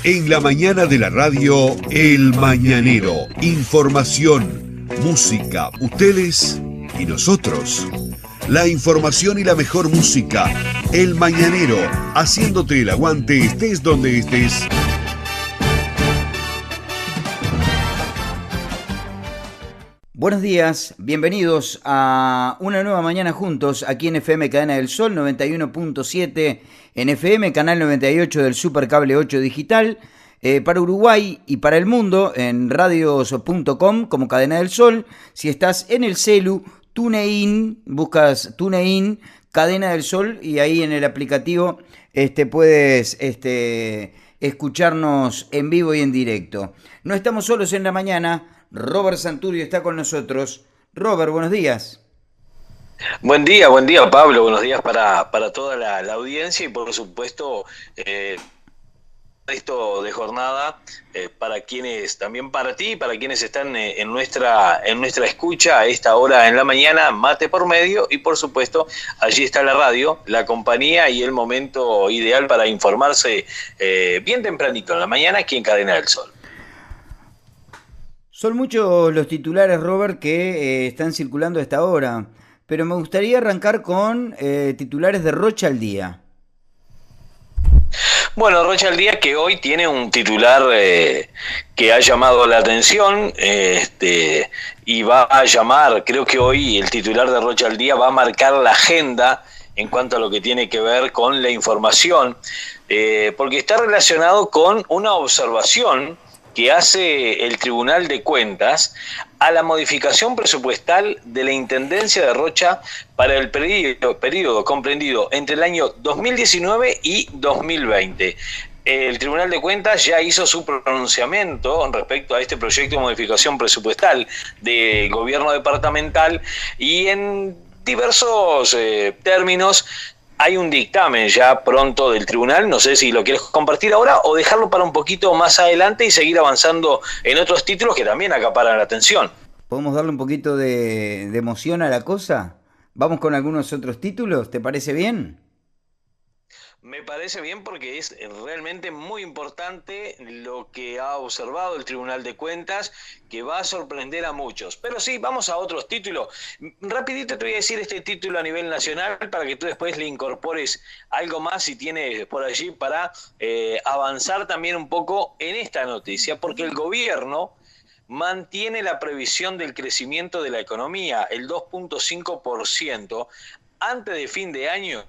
En la mañana de la radio, El Mañanero. Información, música, ustedes y nosotros. La información y la mejor música. El Mañanero, haciéndote el aguante estés donde estés. Buenos días, bienvenidos a una nueva mañana juntos aquí en FM Cadena del Sol 91.7, en FM Canal 98 del Supercable 8 Digital, para Uruguay y para el mundo en radios.com como Cadena del Sol. Si estás en el celu, TuneIn, buscas TuneIn, Cadena del Sol, y ahí en el aplicativo puedes escucharnos en vivo y en directo. No estamos solos en la mañana. Robert Santurio está con nosotros. Robert, buenos días. Buen día Pablo, buenos días para toda la audiencia y por supuesto esto de jornada para quienes, también para ti, para quienes están en nuestra escucha a esta hora en la mañana, mate por medio, y por supuesto allí está la radio, la compañía y el momento ideal para informarse bien tempranito en la mañana aquí en Cadena del Sol. Son muchos los titulares, Robert, que están circulando a esta hora, pero me gustaría arrancar con titulares de Rocha al Día. Bueno, Rocha al Día, que hoy tiene un titular que ha llamado la atención y va a llamar, creo que hoy el titular de Rocha al Día va a marcar la agenda en cuanto a lo que tiene que ver con la información, porque está relacionado con una observación que hace el Tribunal de Cuentas a la modificación presupuestal de la Intendencia de Rocha para el periodo comprendido entre el año 2019 y 2020. El Tribunal de Cuentas ya hizo su pronunciamiento respecto a este proyecto de modificación presupuestal del gobierno departamental y en diversos términos. Hay un dictamen ya pronto del tribunal, no sé si lo quieres compartir ahora o dejarlo para un poquito más adelante y seguir avanzando en otros títulos que también acaparan la atención. ¿Podemos darle un poquito de emoción a la cosa? ¿Vamos con algunos otros títulos? ¿Te parece bien? Me parece bien porque es realmente muy importante lo que ha observado el Tribunal de Cuentas, que va a sorprender a muchos. Pero sí, vamos a otros títulos. Rapidito te voy a decir este título a nivel nacional para que tú después le incorpores algo más si tienes por allí para avanzar también un poco en esta noticia, porque el gobierno mantiene la previsión del crecimiento de la economía, el 2.5%, antes de fin de año.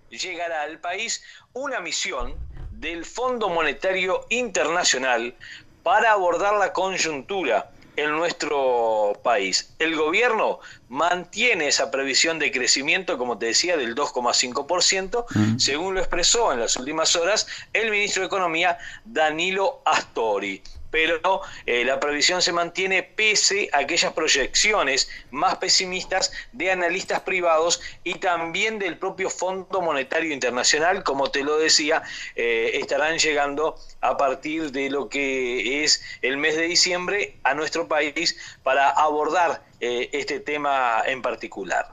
Llegará al país una misión del Fondo Monetario Internacional para abordar la coyuntura en nuestro país. El gobierno mantiene esa previsión de crecimiento, como te decía, del 2,5%, según lo expresó en las últimas horas el ministro de Economía, Danilo Astori. Pero la previsión se mantiene pese a aquellas proyecciones más pesimistas de analistas privados y también del propio Fondo Monetario Internacional, como te lo decía, estarán llegando a partir de lo que es el mes de diciembre a nuestro país para abordar este tema en particular.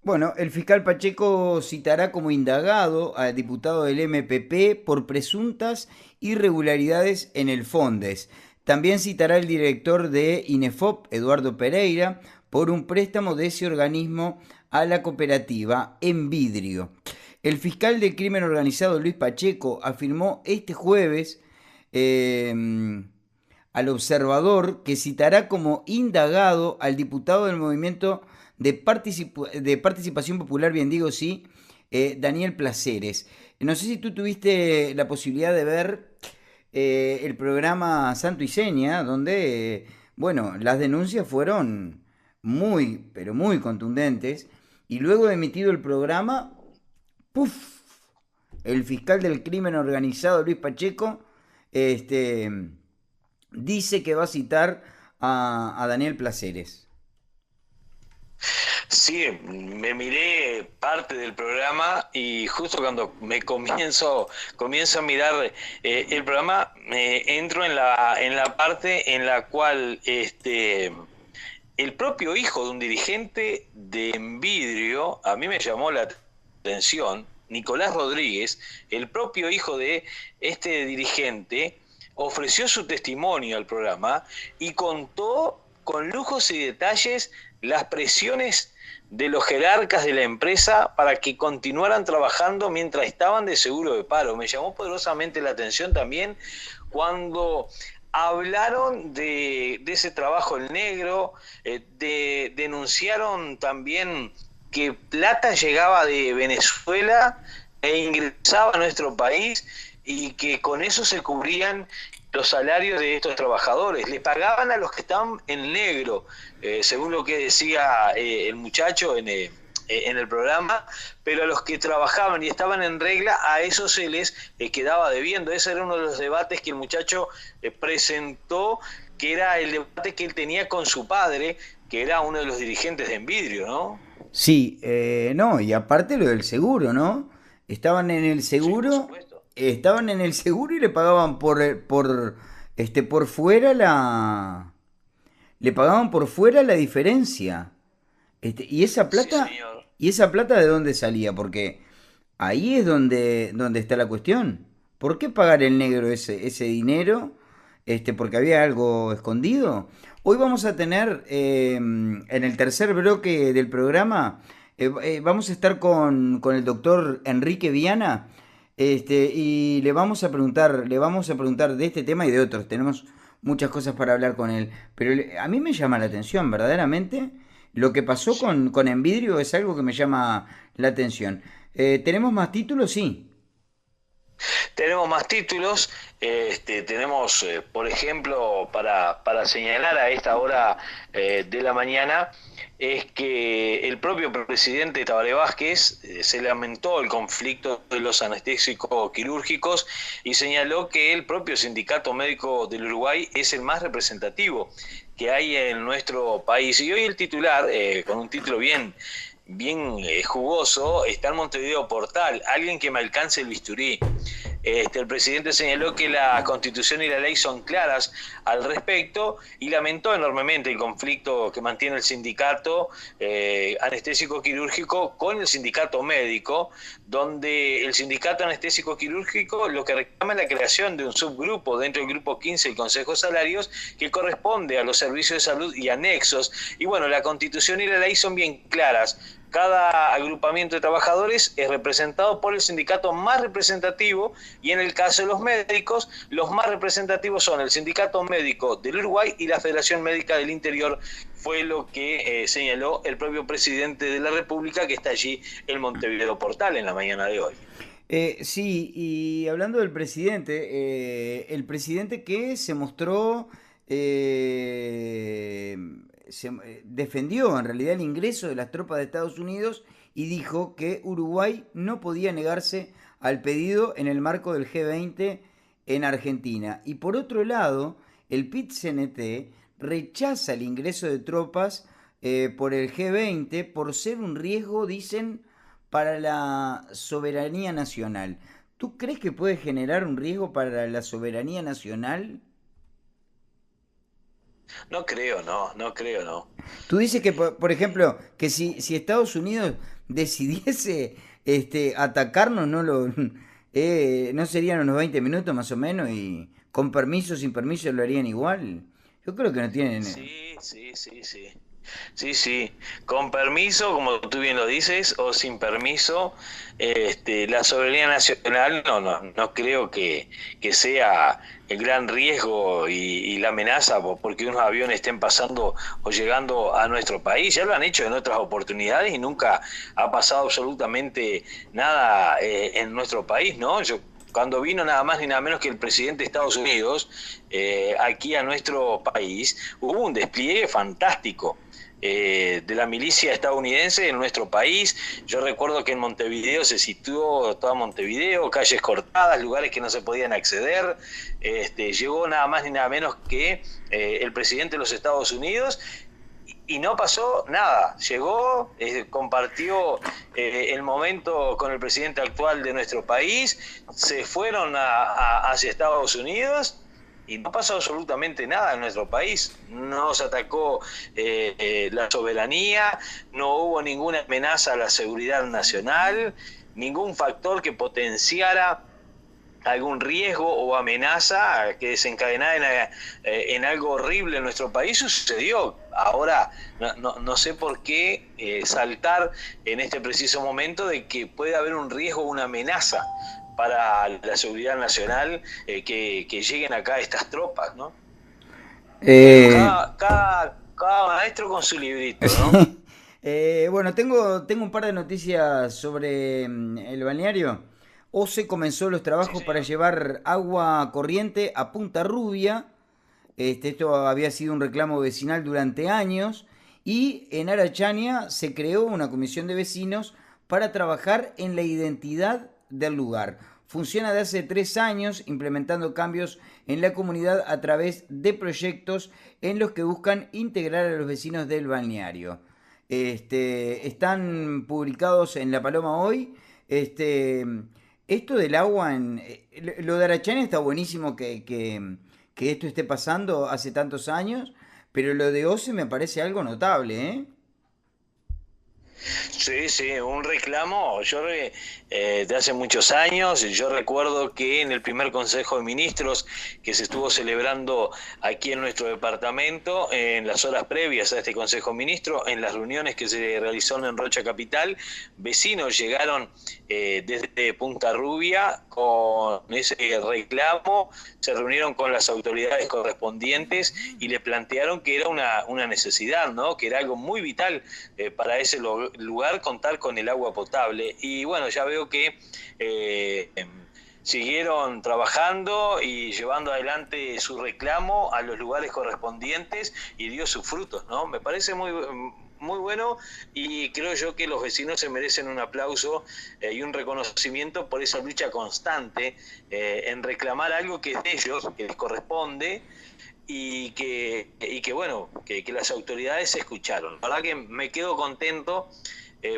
Bueno, el fiscal Pacheco citará como indagado al diputado del MPP por presuntas irregularidades en el Fondes. También citará al director de INEFOP, Eduardo Pereira, por un préstamo de ese organismo a la cooperativa Envidrio. El fiscal del crimen organizado, Luis Pacheco, afirmó este jueves al Observador que citará como indagado al diputado del Movimiento de Participación Popular, bien digo, sí, Daniel Placeres. No sé si tú tuviste la posibilidad de ver el programa Santo y Seña, donde, las denuncias fueron muy, pero muy contundentes, y luego de emitido el programa, ¡puf!, el fiscal del crimen organizado, Luis Pacheco, dice que va a citar a Daniel Placeres. Sí, me miré parte del programa y justo cuando me comienzo a mirar el programa, entro en la parte en la cual el propio hijo de un dirigente de Envidrio, a mí me llamó la atención, Nicolás Rodríguez, el propio hijo de este dirigente, ofreció su testimonio al programa y contó con lujos y detalles las presiones de los jerarcas de la empresa para que continuaran trabajando mientras estaban de seguro de paro. Me llamó poderosamente la atención también cuando hablaron de ese trabajo en negro, denunciaron también que plata llegaba de Venezuela e ingresaba a nuestro país y que con eso se cubrían los salarios de estos trabajadores. Le pagaban a los que estaban en negro, según lo que decía el muchacho en el programa, pero a los que trabajaban y estaban en regla, a eso se les quedaba debiendo. Ese era uno de los debates que el muchacho presentó, que era el debate que él tenía con su padre, que era uno de los dirigentes de Envidrio, ¿no? Sí, no, y aparte lo del seguro, ¿no? Estaban en el Sí, por seguro, supuesto. estaban en el seguro y le pagaban por fuera le pagaban por fuera la diferencia. Y Sí, señor. esa plata ¿de dónde salía? Porque ahí es donde está la cuestión. ¿Por qué pagar el negro ese dinero? Porque había algo escondido. Hoy vamos a tener en el tercer bloque del programa, vamos a estar con el doctor Enrique Viana, y le vamos a preguntar de este tema y de otros. Tenemos muchas cosas para hablar con él. Pero a mí me llama la atención, verdaderamente. Lo que pasó Sí. con Envidrio es algo que me llama la atención. ¿Tenemos más títulos? Sí. Tenemos más títulos, tenemos, por ejemplo, para señalar a esta hora de la mañana, es que el propio presidente Tabaré Vázquez se lamentó el conflicto de los anestésicos quirúrgicos y señaló que el propio Sindicato Médico del Uruguay es el más representativo que hay en nuestro país. Y hoy el titular, con un título bien jugoso, está en Montevideo Portal, alguien que me alcance el bisturí. El presidente señaló que la Constitución y la ley son claras al respecto y lamentó enormemente el conflicto que mantiene el sindicato anestésico quirúrgico con el sindicato médico, donde el sindicato anestésico quirúrgico lo que reclama es la creación de un subgrupo dentro del grupo 15 del Consejo de Salarios que corresponde a los servicios de salud y anexos. Y bueno, la Constitución y la ley son bien claras. Cada agrupamiento de trabajadores es representado por el sindicato más representativo y en el caso de los médicos, los más representativos son el Sindicato Médico del Uruguay y la Federación Médica del Interior. Fue lo que señaló el propio presidente de la República que está allí en Montevideo Portal en la mañana de hoy. Sí, y hablando del presidente, el presidente que se mostró, defendió en realidad el ingreso de las tropas de Estados Unidos y dijo que Uruguay no podía negarse al pedido en el marco del G20 en Argentina. Y por otro lado, el PIT-CNT rechaza el ingreso de tropas por el G20 por ser un riesgo, dicen, para la soberanía nacional. ¿Tú crees que puede generar un riesgo para la soberanía nacional? No creo, no creo, no. Tú dices que, por ejemplo, que si Estados Unidos decidiese atacarnos, no serían unos 20 minutos más o menos y con permiso, sin permiso lo harían igual. Yo creo que no tienen... Sí, sí, sí, sí. Sí, sí, con permiso, como tú bien lo dices, o sin permiso, la soberanía nacional no creo que sea el gran riesgo y la amenaza porque unos aviones estén pasando o llegando a nuestro país. Ya lo han hecho en otras oportunidades y nunca ha pasado absolutamente nada en nuestro país, ¿no? Cuando vino nada más ni nada menos que el presidente de Estados Unidos aquí a nuestro país, hubo un despliegue fantástico de la milicia estadounidense en nuestro país. Yo recuerdo que en Montevideo se situó toda Montevideo, calles cortadas, lugares que no se podían acceder. Llegó nada más ni nada menos que el presidente de los Estados Unidos y no pasó nada. Llegó, compartió el momento con el presidente actual de nuestro país, se fueron hacia Estados Unidos y no pasó absolutamente nada en nuestro país. No se atacó la soberanía, no hubo ninguna amenaza a la seguridad nacional. ningún factor que potenciara algún riesgo o amenaza que desencadenara en algo horrible en nuestro país sucedió. Ahora, no sé por qué saltar en este preciso momento de que puede haber un riesgo, una amenaza para la seguridad nacional, que lleguen acá estas tropas, ¿no? Eh, Cada maestro con su librito, ¿no? bueno, tengo un par de noticias sobre el balneario. OCE comenzó los Sí, trabajos para señor. llevar agua corriente a Punta Rubia. Esto había sido un reclamo vecinal durante años. Y en Arachania se creó una comisión de vecinos para trabajar en la identidad del lugar. Funciona de hace 3 años implementando cambios en la comunidad a través de proyectos en los que buscan integrar a los vecinos del balneario. Están publicados en La Paloma hoy. Esto del agua lo de Arachania está buenísimo que esto esté pasando hace tantos años, pero lo de OCE me parece algo notable, ¿eh? Sí, sí, un reclamo. De hace muchos años, yo recuerdo que en el primer Consejo de Ministros que se estuvo celebrando aquí en nuestro departamento, en las horas previas a este Consejo de Ministros, en las reuniones que se realizaron en Rocha Capital, vecinos llegaron desde Punta Rubia con ese reclamo, se reunieron con las autoridades correspondientes y le plantearon que era una necesidad, ¿no? Que era algo muy vital para ese lugar contar con el agua potable. Y bueno, ya veo que siguieron trabajando y llevando adelante su reclamo a los lugares correspondientes y dio sus frutos, ¿no? Me parece muy bueno, y creo yo que los vecinos se merecen un aplauso y un reconocimiento por esa lucha constante en reclamar algo que es de ellos, que les corresponde, y que bueno, que las autoridades se escucharon. La verdad que me quedo contento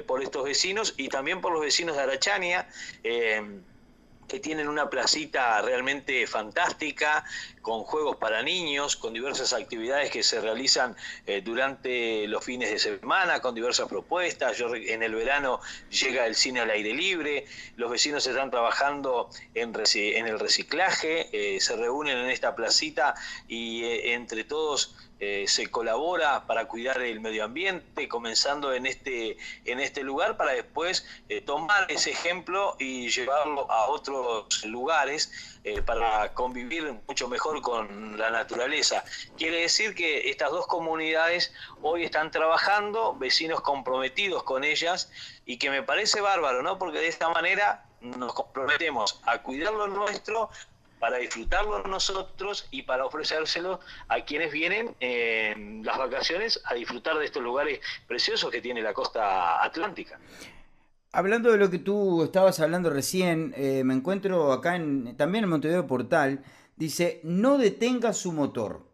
por estos vecinos y también por los vecinos de Arachania, que tienen una placita realmente fantástica, con juegos para niños, con diversas actividades que se realizan durante los fines de semana, con diversas propuestas. En el verano llega el cine al aire libre, los vecinos están trabajando en el reciclaje, se reúnen en esta placita y entre todos se colabora para cuidar el medio ambiente, comenzando en este lugar, para después tomar ese ejemplo y llevarlo a otros lugares para convivir mucho mejor con la naturaleza. Quiere decir que estas dos comunidades hoy están trabajando, vecinos comprometidos con ellas, y que me parece bárbaro, ¿no? Porque de esta manera nos comprometemos a cuidar lo nuestro, para disfrutarlo nosotros y para ofrecérselo a quienes vienen en las vacaciones a disfrutar de estos lugares preciosos que tiene la costa atlántica. Hablando de lo que tú estabas hablando recién, me encuentro acá también en Montevideo Portal, dice, no detenga su motor.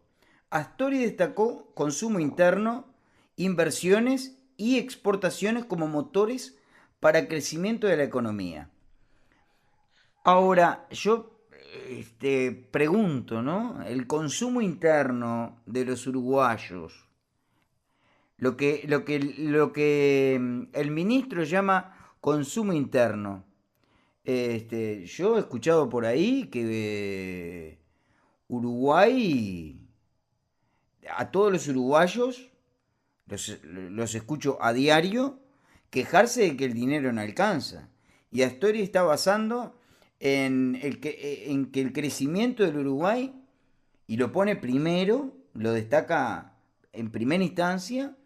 Astori destacó consumo interno, inversiones y exportaciones como motores para crecimiento de la economía. Ahora, yo pregunto, ¿no? El consumo interno de los uruguayos, lo que el ministro llama consumo interno. Yo he escuchado por ahí que Uruguay, a todos los uruguayos, los escucho a diario, quejarse de que el dinero no alcanza. Y Astori está basando en que el crecimiento del Uruguay, y lo pone primero, lo destaca en primera instancia,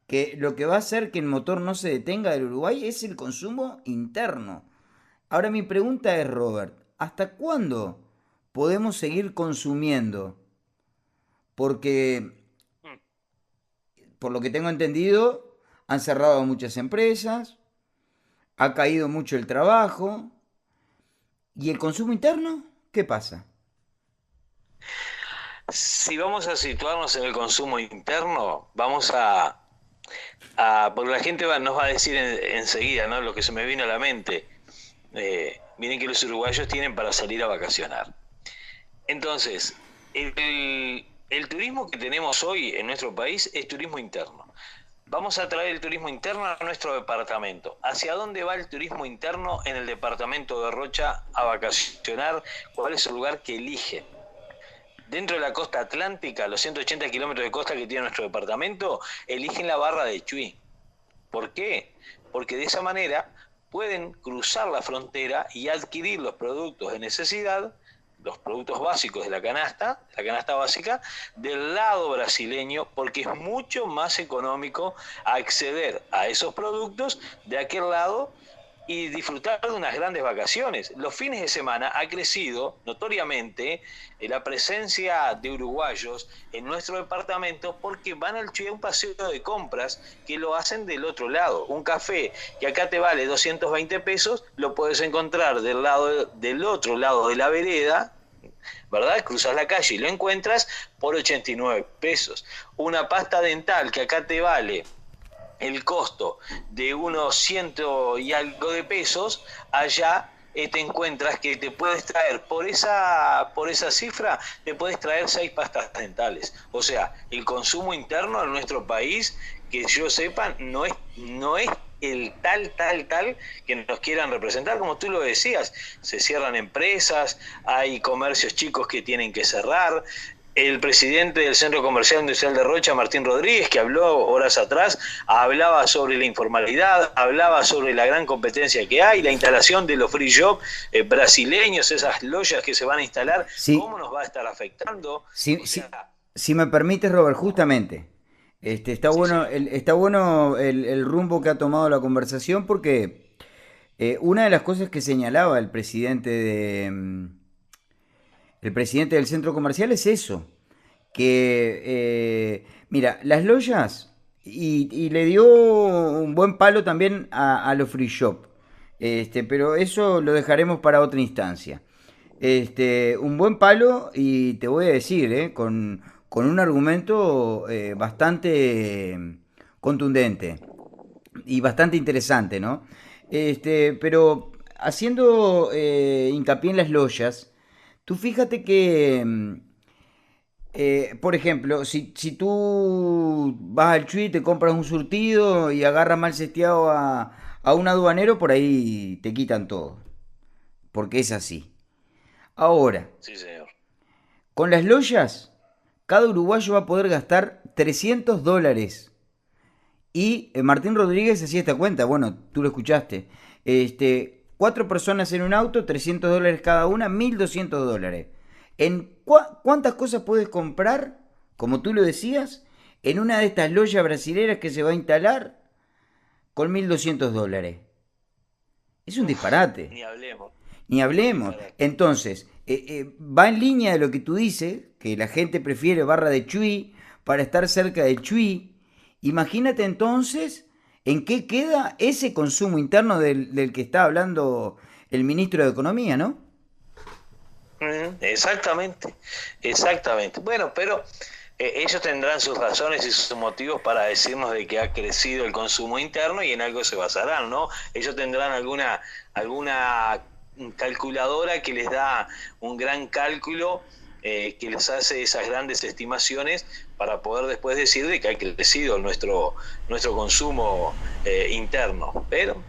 que lo que va a hacer que el motor no se detenga del Uruguay es el consumo interno. Ahora mi pregunta es, Robert, ¿hasta cuándo podemos seguir consumiendo? Porque, por lo que tengo entendido, han cerrado muchas empresas, ha caído mucho el trabajo, ¿y el consumo interno? ¿Qué pasa? Si vamos a situarnos en el consumo interno, vamos porque la gente nos va a decir enseguida, ¿no? Lo que se me vino a la mente. Miren que los uruguayos tienen para salir a vacacionar. Entonces, el turismo que tenemos hoy en nuestro país es turismo interno. Vamos a traer el turismo interno a nuestro departamento. ¿Hacia dónde va el turismo interno en el departamento de Rocha a vacacionar? ¿Cuál es el lugar que elige? Dentro de la costa atlántica, los 180 kilómetros de costa que tiene nuestro departamento, eligen la barra de Chuy. ¿Por qué? Porque de esa manera pueden cruzar la frontera y adquirir los productos de necesidad, los productos básicos de la canasta básica, del lado brasileño, porque es mucho más económico acceder a esos productos de aquel lado y disfrutar de unas grandes vacaciones. Los fines de semana ha crecido notoriamente la presencia de uruguayos en nuestro departamento porque van al Chuy a un paseo de compras que lo hacen del otro lado. Un café que acá te vale 220 pesos, lo puedes encontrar del otro lado de la vereda, ¿verdad? Cruzas la calle y lo encuentras por 89 pesos. Una pasta dental que acá te vale el costo de unos 100 y algo de pesos, allá te encuentras que te puedes traer por esa cifra, te puedes traer 6 pastas dentales. O sea, el consumo interno en nuestro país, que yo sepa, no es el tal que nos quieran representar, como tú lo decías. Se cierran empresas, hay comercios chicos que tienen que cerrar. El presidente del Centro Comercial Industrial de Rocha, Martín Rodríguez, que habló horas atrás, hablaba sobre la informalidad, hablaba sobre la gran competencia que hay, la instalación de los free shop brasileños, esas loyas que se van a instalar, Sí, cómo nos va a estar afectando. si me permites, Robert, justamente, está Sí, bueno, sí. está bueno el rumbo que ha tomado la conversación porque una de las cosas que señalaba el presidente del centro comercial es eso, que, mira, las loyas, y le dio un buen palo también a los free shop, pero eso lo dejaremos para otra instancia. Un buen palo, y te voy a decir, con un argumento bastante contundente y bastante interesante, ¿no? Pero haciendo hincapié en las loyas, tú fíjate que, por ejemplo, si tú vas al Chuy, te compras un surtido y agarras mal sesteado a un aduanero, por ahí te quitan todo, porque es así. Ahora, Sí, señor. con las loyas, cada uruguayo va a poder gastar $300. Y Martín Rodríguez hacía esta cuenta, bueno, tú lo escuchaste. Cuatro personas en un auto, $300 cada una, $1.200. ¿Cuántas cosas puedes comprar, como tú lo decías, en una de estas loyas brasileras que se va a instalar con $1.200? Es un disparate. Ni hablemos. Ni Es un hablemos. disparate. Entonces, va en línea de lo que tú dices, que la gente prefiere barra de Chuy para estar cerca de Chuy. Imagínate entonces en qué queda ese consumo interno del que está hablando el ministro de Economía, ¿no? Exactamente, exactamente. Bueno, pero ellos tendrán sus razones y sus motivos para decirnos de que ha crecido el consumo interno y en algo se basarán, ¿no? Ellos tendrán alguna calculadora que les da un gran cálculo, que les hace esas grandes estimaciones para poder después decir de que ha crecido nuestro consumo interno. Pero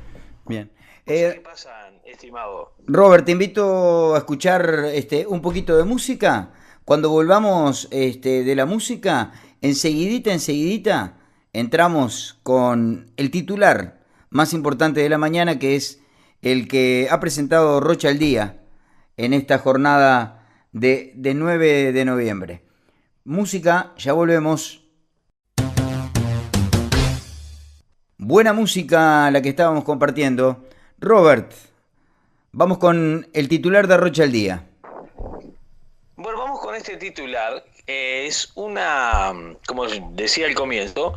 Bien. cosas que pasan, estimado. Robert, te invito a escuchar un poquito de música. Cuando volvamos de la música, enseguidita, entramos con el titular más importante de la mañana, que es el que ha presentado Rocha al Día en esta jornada de 9 de noviembre. Música, ya volvemos. Buena música la que estábamos compartiendo. Robert, vamos con el titular de Rocha al Día. Bueno, vamos con este titular. Es como decía al comienzo,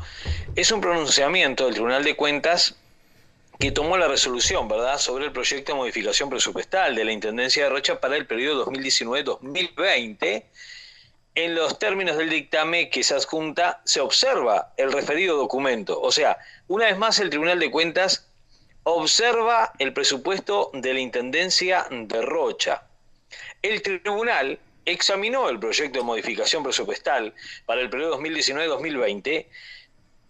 es un pronunciamiento del Tribunal de Cuentas que tomó la resolución, ¿verdad?, sobre el proyecto de modificación presupuestal de la Intendencia de Rocha para el periodo 2019-2020. En los términos del dictamen que se adjunta, se observa el referido documento. O sea, una vez más el Tribunal de Cuentas observa el presupuesto de la Intendencia de Rocha. El tribunal examinó el proyecto de modificación presupuestal para el periodo 2019-2020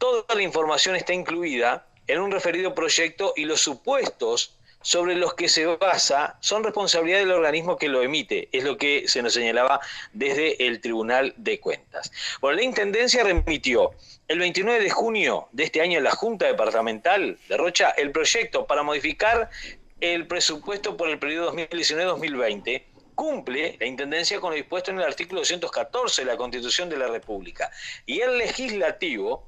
Toda la información está incluida en un referido proyecto y los supuestos sobre los que se basa son responsabilidad del organismo que lo emite, es lo que se nos señalaba desde el Tribunal de Cuentas. Bueno, la Intendencia remitió el 29 de junio de este año a la Junta Departamental de Rocha el proyecto para modificar el presupuesto por el periodo 2019-2020. Cumple la Intendencia con lo dispuesto en el artículo 214 de la Constitución de la República. Y el Legislativo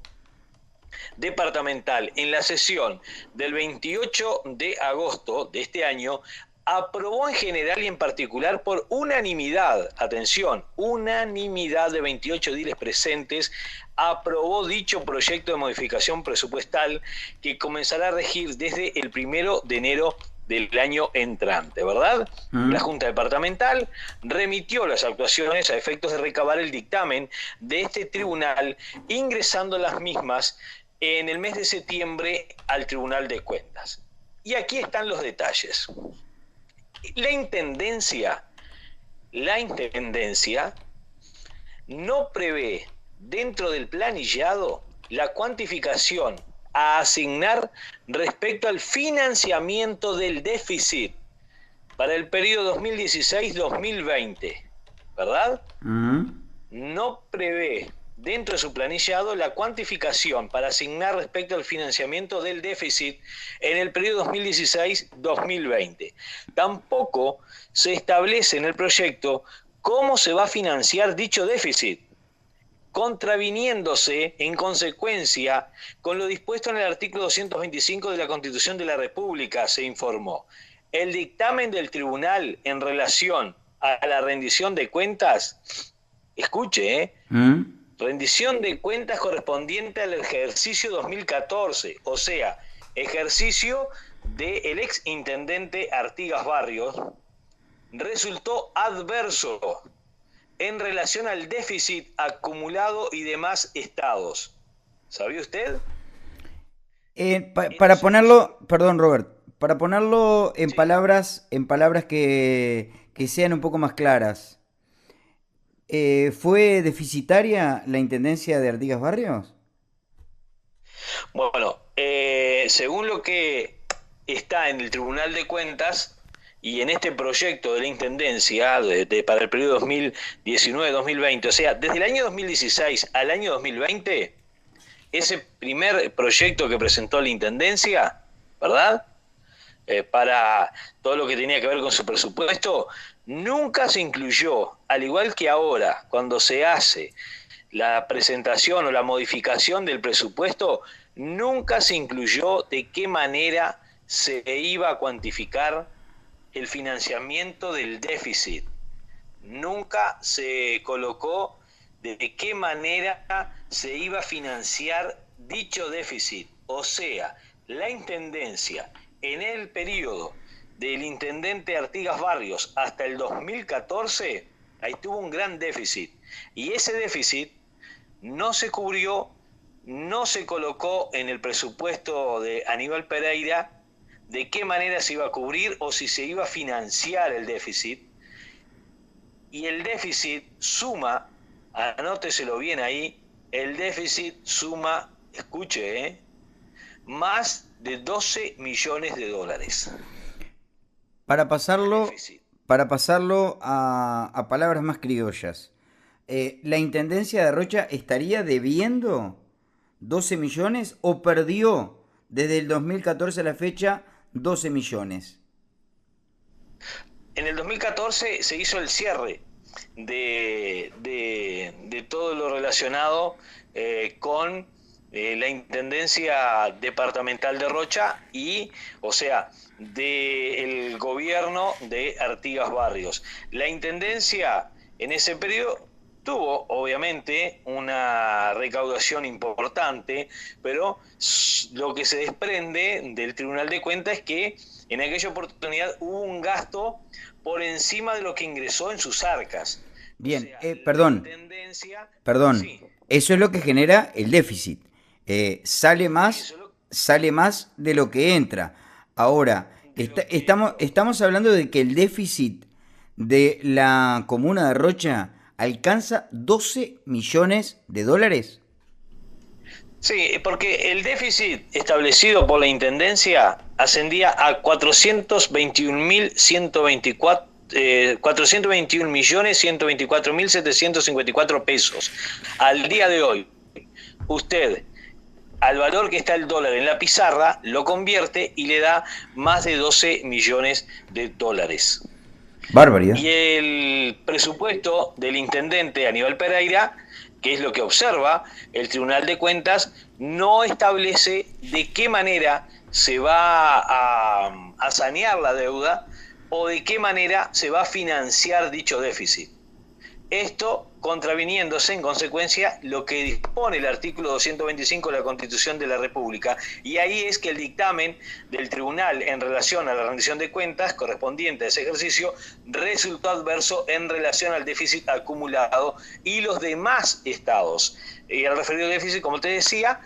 Departamental, en la sesión del 28 de agosto de este año, aprobó en general y en particular por unanimidad, atención, unanimidad de 28 ediles presentes, aprobó dicho proyecto de modificación presupuestal que comenzará a regir desde el 1 de enero del año entrante, ¿verdad? La Junta Departamental remitió las actuaciones a efectos de recabar el dictamen de este tribunal, ingresando las mismas en el mes de septiembre al Tribunal de Cuentas. Y aquí están los detalles. La Intendencia no prevé dentro del planillado la cuantificación a asignar respecto al financiamiento del déficit para el periodo 2016-2020, ¿verdad? No prevé dentro de su planillado la cuantificación para asignar respecto al financiamiento del déficit en el periodo 2016-2020. Tampoco se establece en el proyecto cómo se va a financiar dicho déficit, contraviniéndose en consecuencia con lo dispuesto en el artículo 225 de la Constitución de la República, se informó. El dictamen del tribunal en relación a la rendición de cuentas, escuche, rendición de cuentas correspondiente al ejercicio 2014, o sea, ejercicio del ex intendente Artigas Barrios, resultó adverso en relación al déficit acumulado y demás estados. ¿Sabía usted? Para ponerlo, perdón Robert, para ponerlo en palabras que sean un poco más claras, ¿fue deficitaria la Intendencia de Artigas Barrios? Bueno, según lo que está en el Tribunal de Cuentas y en este proyecto de la Intendencia para el periodo 2019-2020, o sea, desde el año 2016 al año 2020, ese primer proyecto que presentó la Intendencia, ¿verdad?, para todo lo que tenía que ver con su presupuesto, nunca se incluyó, al igual que ahora, cuando se hace la presentación o la modificación del presupuesto, nunca se incluyó de qué manera se iba a cuantificar el financiamiento del déficit. Nunca se colocó de qué manera se iba a financiar dicho déficit. O sea, la Intendencia en el periodo del intendente Artigas Barrios hasta el 2014, ahí tuvo un gran déficit. Y ese déficit no se cubrió, no se colocó en el presupuesto de Aníbal Pereira de qué manera se iba a cubrir o si se iba a financiar el déficit. Y el déficit suma, anóteselo bien ahí, el déficit suma, escuche, más de 12 millones de dólares. Para pasarlo a palabras más criollas, ¿la Intendencia de Rocha estaría debiendo 12 millones o perdió desde el 2014 a la fecha 12 millones? En el 2014 se hizo el cierre de todo lo relacionado con la Intendencia Departamental de Rocha y, o sea, del gobierno de Artigas Barrios. La Intendencia en ese periodo tuvo, obviamente, una recaudación importante, pero lo que se desprende del Tribunal de Cuentas es que en aquella oportunidad hubo un gasto por encima de lo que ingresó en sus arcas. Bien, O sea, perdón, sí. Eso es lo que genera el déficit. Sale más de lo que entra. Ahora, estamos hablando de que el déficit de la comuna de Rocha alcanza 12 millones de dólares. Sí, porque el déficit establecido por la Intendencia ascendía a 421.124 421.124.754 pesos al día de hoy. Usted, al valor que está el dólar en la pizarra, lo convierte y le da más de 12 millones de dólares. Barbaridad. Y el presupuesto del intendente Aníbal Pereira, que es lo que observa el Tribunal de Cuentas, no establece de qué manera se va a sanear la deuda o de qué manera se va a financiar dicho déficit. Esto contraviniéndose en consecuencia lo que dispone el artículo 225 de la Constitución de la República. Y ahí es que el dictamen del tribunal en relación a la rendición de cuentas correspondiente a ese ejercicio resultó adverso en relación al déficit acumulado y los demás estados. Y el referido déficit, como te decía,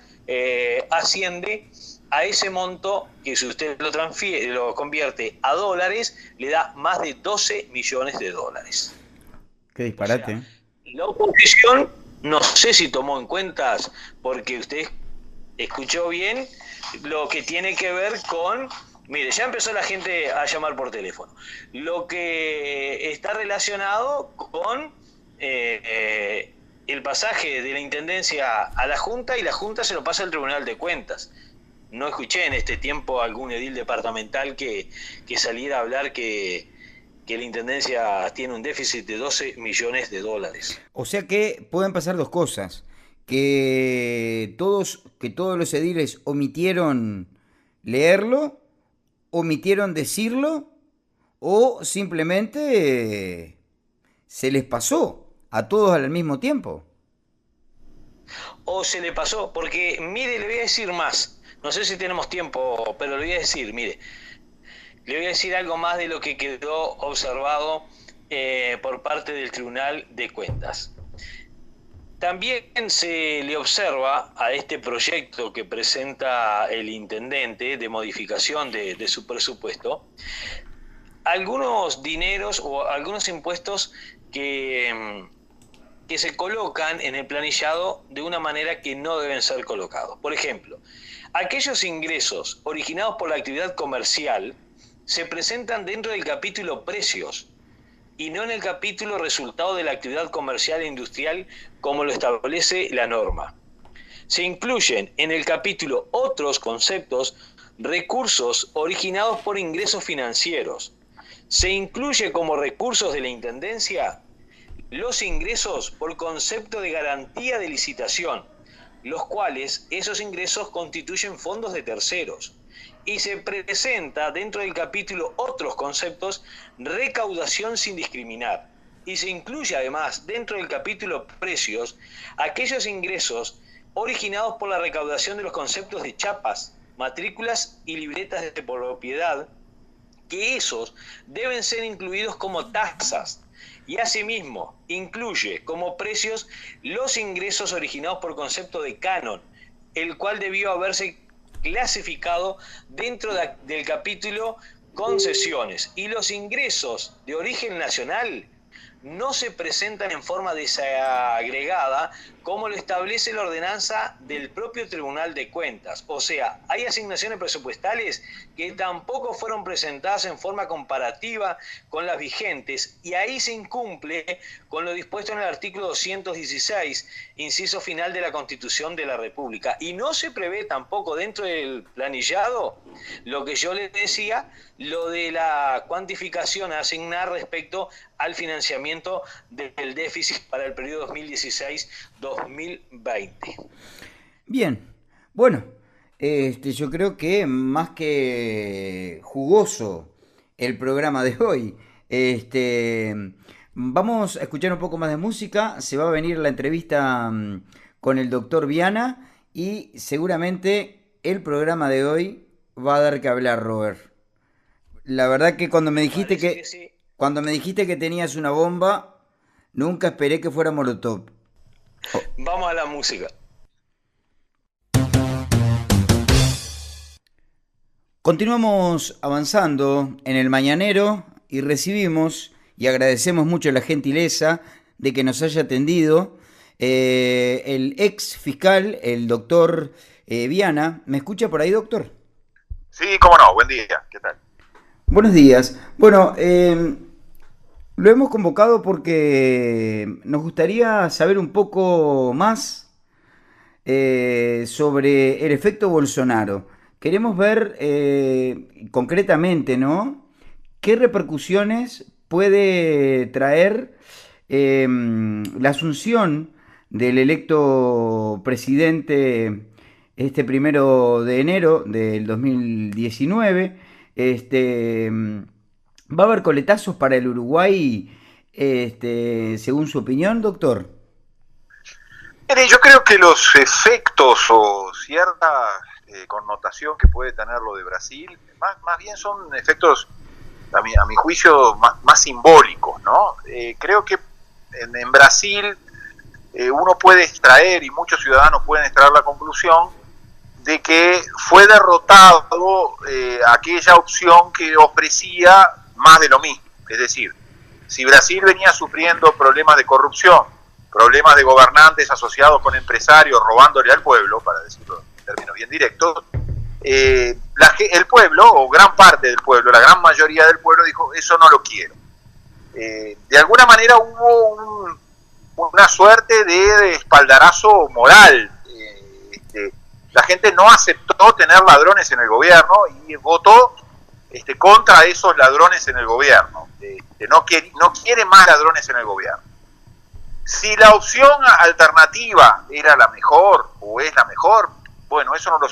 asciende a ese monto que, si usted lo transfiere, lo convierte a dólares, le da más de 12 millones de dólares. Qué disparate. O sea, la oposición no sé si tomó en cuenta, porque usted escuchó bien lo que tiene que ver con... Mire, ya empezó la gente a llamar por teléfono. Lo que está relacionado con el pasaje de la Intendencia a la Junta, y la Junta se lo pasa al Tribunal de Cuentas. No escuché en este tiempo algún edil departamental que saliera a hablar que la Intendencia tiene un déficit de 12 millones de dólares. O sea que pueden pasar dos cosas. Que todos los ediles omitieron leerlo, omitieron decirlo, o simplemente se les pasó a todos al mismo tiempo. O se le pasó, porque mire, le voy a decir más. No sé si tenemos tiempo, pero le voy a decir, mire. Le voy a decir algo más de lo que quedó observado por parte del Tribunal de Cuentas. También se le observa a este proyecto que presenta el intendente de modificación de su presupuesto algunos dineros o algunos impuestos que se colocan en el planillado de una manera que no deben ser colocados. Por ejemplo, aquellos ingresos originados por la actividad comercial se presentan dentro del capítulo precios y no en el capítulo resultado de la actividad comercial e industrial como lo establece la norma. Se incluyen en el capítulo otros conceptos recursos originados por ingresos financieros. Se incluye como recursos de la Intendencia los ingresos por concepto de garantía de licitación, los cuales esos ingresos constituyen fondos de terceros. Y se presenta dentro del capítulo otros conceptos, recaudación sin discriminar. Y se incluye además dentro del capítulo precios aquellos ingresos originados por la recaudación de los conceptos de chapas, matrículas y libretas de propiedad, que esos deben ser incluidos como tasas. Y asimismo incluye como precios los ingresos originados por concepto de canon, el cual debió haberse clasificado dentro del capítulo concesiones, y los ingresos de origen nacional no se presentan en forma desagregada como lo establece la ordenanza del propio Tribunal de Cuentas. O sea, hay asignaciones presupuestales que tampoco fueron presentadas en forma comparativa con las vigentes, y ahí se incumple con lo dispuesto en el artículo 216, inciso final de la Constitución de la República. Y no se prevé tampoco dentro del planillado lo que yo les decía, lo de la cuantificación a asignar respecto al financiamiento del déficit para el periodo 2016-2020. Bien, bueno, yo creo que más que jugoso el programa de hoy. Vamos a escuchar un poco más de música, se va a venir la entrevista con el doctor Viana y seguramente el programa de hoy va a dar que hablar, Robert. La verdad que cuando me dijiste cuando me dijiste que tenías una bomba, nunca esperé que fuera Molotov. Vamos a la música. Continuamos avanzando en el Mañanero y recibimos y agradecemos mucho la gentileza de que nos haya atendido el ex fiscal, el doctor Viana. ¿Me escucha por ahí, doctor? Sí, cómo no, buen día, ¿qué tal? Buenos días. Bueno, lo hemos convocado porque nos gustaría saber un poco más sobre el efecto Bolsonaro. Queremos ver concretamente, ¿no? ¿Qué repercusiones puede traer la asunción del electo presidente este 1 de enero del 2019? ¿Va a haber coletazos para el Uruguay, según su opinión, doctor? Mire, yo creo que los efectos o cierta connotación que puede tener lo de Brasil, más bien son efectos, a mi juicio, más simbólicos, ¿no? Creo que en Brasil uno puede extraer, y muchos ciudadanos pueden extraer la conclusión, de que fue derrotado aquella opción que ofrecía más de lo mismo. Es decir, si Brasil venía sufriendo problemas de corrupción, problemas de gobernantes asociados con empresarios robándole al pueblo, para decirlo en términos bien directos, el pueblo, o gran parte del pueblo, la gran mayoría del pueblo dijo, eso no lo quiero. De alguna manera hubo una suerte de espaldarazo moral. La gente no aceptó tener ladrones en el gobierno y votó contra esos ladrones en el gobierno. No quiere más ladrones en el gobierno. Si la opción alternativa era la mejor o es la mejor, bueno, eso no lo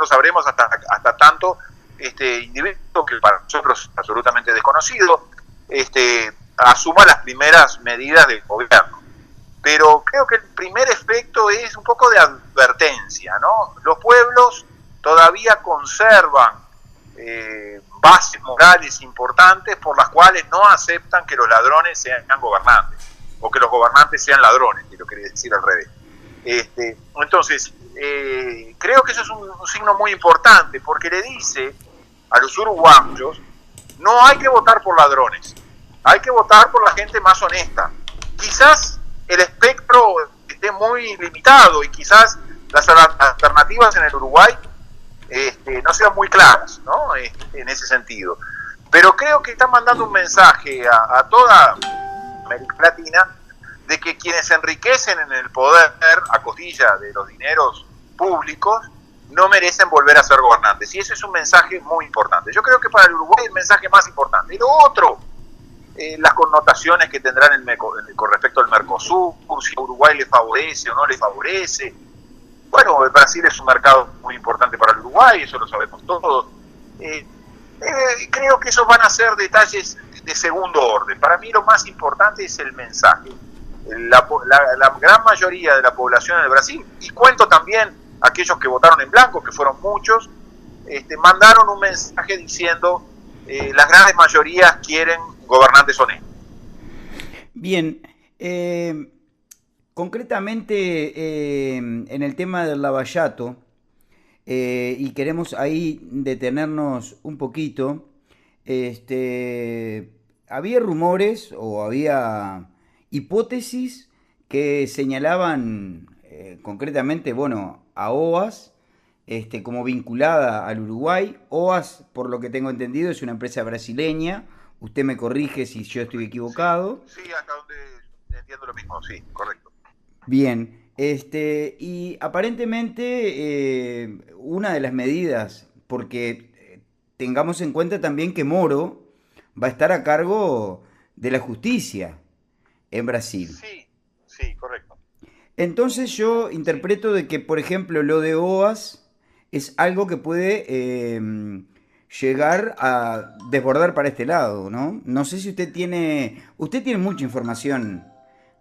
sabremos hasta tanto individuo, que para nosotros es absolutamente desconocido, asuma las primeras medidas del gobierno. Pero creo que el primer efecto es un poco de advertencia, ¿no? Los pueblos todavía conservan bases morales importantes por las cuales no aceptan que los ladrones sean gobernantes, o que los gobernantes sean ladrones, y lo quería decir al revés. Entonces, creo que eso es un signo muy importante, porque le dice a los uruguayos, no hay que votar por ladrones, hay que votar por la gente más honesta. Quizás el espectro esté muy limitado y quizás las alternativas en el Uruguay no sean muy claras, ¿no? En ese sentido. Pero creo que están mandando un mensaje a toda América Latina de que quienes se enriquecen en el poder a costilla de los dineros públicos no merecen volver a ser gobernantes. Y ese es un mensaje muy importante. Yo creo que para el Uruguay el mensaje más importante. Y lo otro, las connotaciones que tendrán con respecto al Mercosur, si a Uruguay le favorece o no le favorece. Bueno, Brasil es un mercado muy importante para el Uruguay, eso lo sabemos todos. Creo que esos van a ser detalles de segundo orden. Para mí lo más importante es el mensaje. La gran mayoría de la población en el Brasil, y cuento también aquellos que votaron en blanco, que fueron muchos, mandaron un mensaje diciendo las grandes mayorías quieren gobernantes honestos. Bien, concretamente en el tema del Lavallato, y queremos ahí detenernos un poquito, había rumores o había hipótesis que señalaban concretamente, bueno, a OAS como vinculada al Uruguay. OAS, por lo que tengo entendido, es una empresa brasileña. Usted me corrige si yo estoy equivocado. Sí, hasta donde entiendo lo mismo, sí, correcto. Bien, y aparentemente una de las medidas, porque tengamos en cuenta también que Moro va a estar a cargo de la justicia en Brasil. Sí, correcto. Entonces yo interpreto de que, por ejemplo, lo de OAS es algo que puede llegar a desbordar para este lado, ¿no? No sé si usted tiene mucha información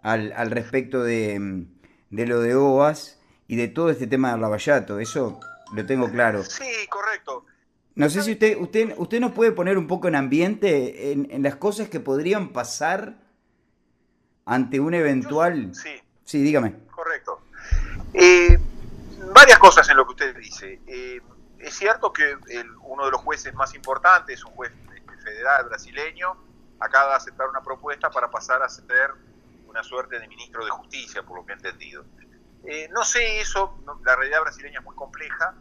al respecto de lo de OAS y de todo este tema del Lavallato, eso lo tengo claro. Sí, correcto. No sé si usted nos puede poner un poco en ambiente en las cosas que podrían pasar ante un eventual... Sí, dígame. Correcto. Varias cosas en lo que usted dice. Es cierto que uno de los jueces más importantes, un juez federal brasileño, acaba de aceptar una propuesta para pasar a ser una suerte de ministro de justicia, por lo que he entendido. No sé eso, la realidad brasileña es muy compleja,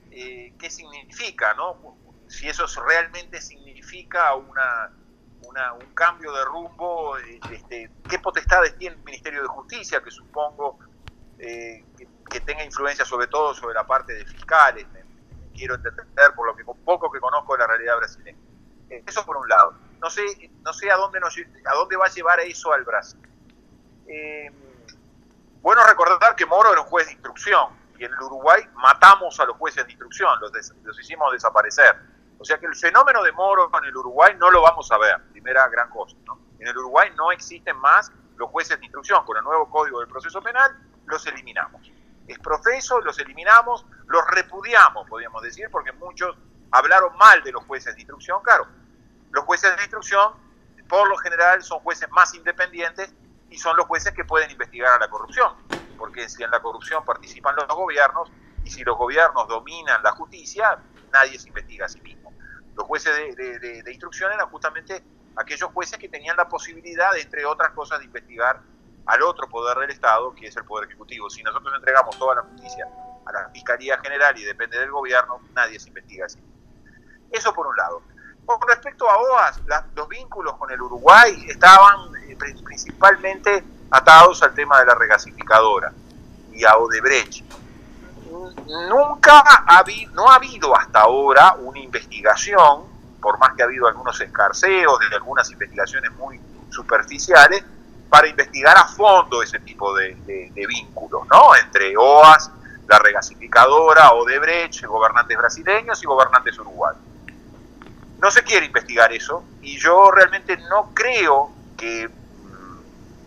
qué significa, ¿no? Si eso realmente significa un cambio de rumbo, qué potestades tiene el Ministerio de Justicia, que supongo que tenga influencia sobre todo sobre la parte de fiscales, quiero entender por lo que poco que conozco de la realidad brasileña. Eso por un lado. No sé a dónde va a llevar eso al Brasil. Bueno recordar que Moro era un juez de instrucción y en el Uruguay matamos a los jueces de instrucción, los hicimos desaparecer. O sea que el fenómeno de Moro en el Uruguay no lo vamos a ver, primera gran cosa, ¿no? En el Uruguay no existen más los jueces de instrucción. Con el nuevo Código del Proceso Penal los eliminamos. Es profeso, los eliminamos, los repudiamos, podríamos decir, porque muchos hablaron mal de los jueces de instrucción. Claro, los jueces de instrucción por lo general son jueces más independientes y son los jueces que pueden investigar a la corrupción, porque si en la corrupción participan los gobiernos y si los gobiernos dominan la justicia, nadie se investiga a sí mismo. Los jueces de instrucción eran justamente aquellos jueces que tenían la posibilidad, de, entre otras cosas, de investigar al otro poder del Estado, que es el Poder Ejecutivo. Si nosotros entregamos toda la justicia a la Fiscalía General y depende del gobierno, nadie se investiga a sí mismo. Eso por un lado. Con respecto a OAS, los vínculos con el Uruguay estaban principalmente atados al tema de la regasificadora y a Odebrecht. No ha habido hasta ahora una investigación, por más que ha habido algunos escarceos de algunas investigaciones muy superficiales, para investigar a fondo ese tipo de vínculos, ¿no? Entre OAS, la regasificadora, Odebrecht, gobernantes brasileños y gobernantes uruguayos. No se quiere investigar eso y yo realmente no creo que,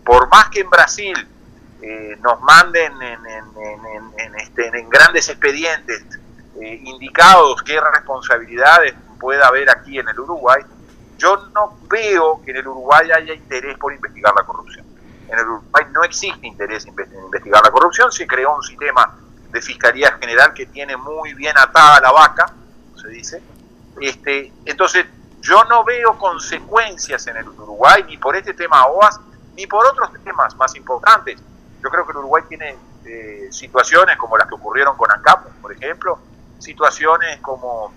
por más que en Brasil nos manden en grandes expedientes indicados qué responsabilidades pueda haber aquí en el Uruguay, yo no veo que en el Uruguay haya interés por investigar la corrupción. En el Uruguay no existe interés en investigar la corrupción. Se creó un sistema de Fiscalía General que tiene muy bien atada la vaca, como se dice. Entonces yo no veo consecuencias en el Uruguay ni por este tema OAS ni por otros temas más importantes. Yo creo que el Uruguay tiene situaciones como las que ocurrieron con ANCAP, por ejemplo, situaciones como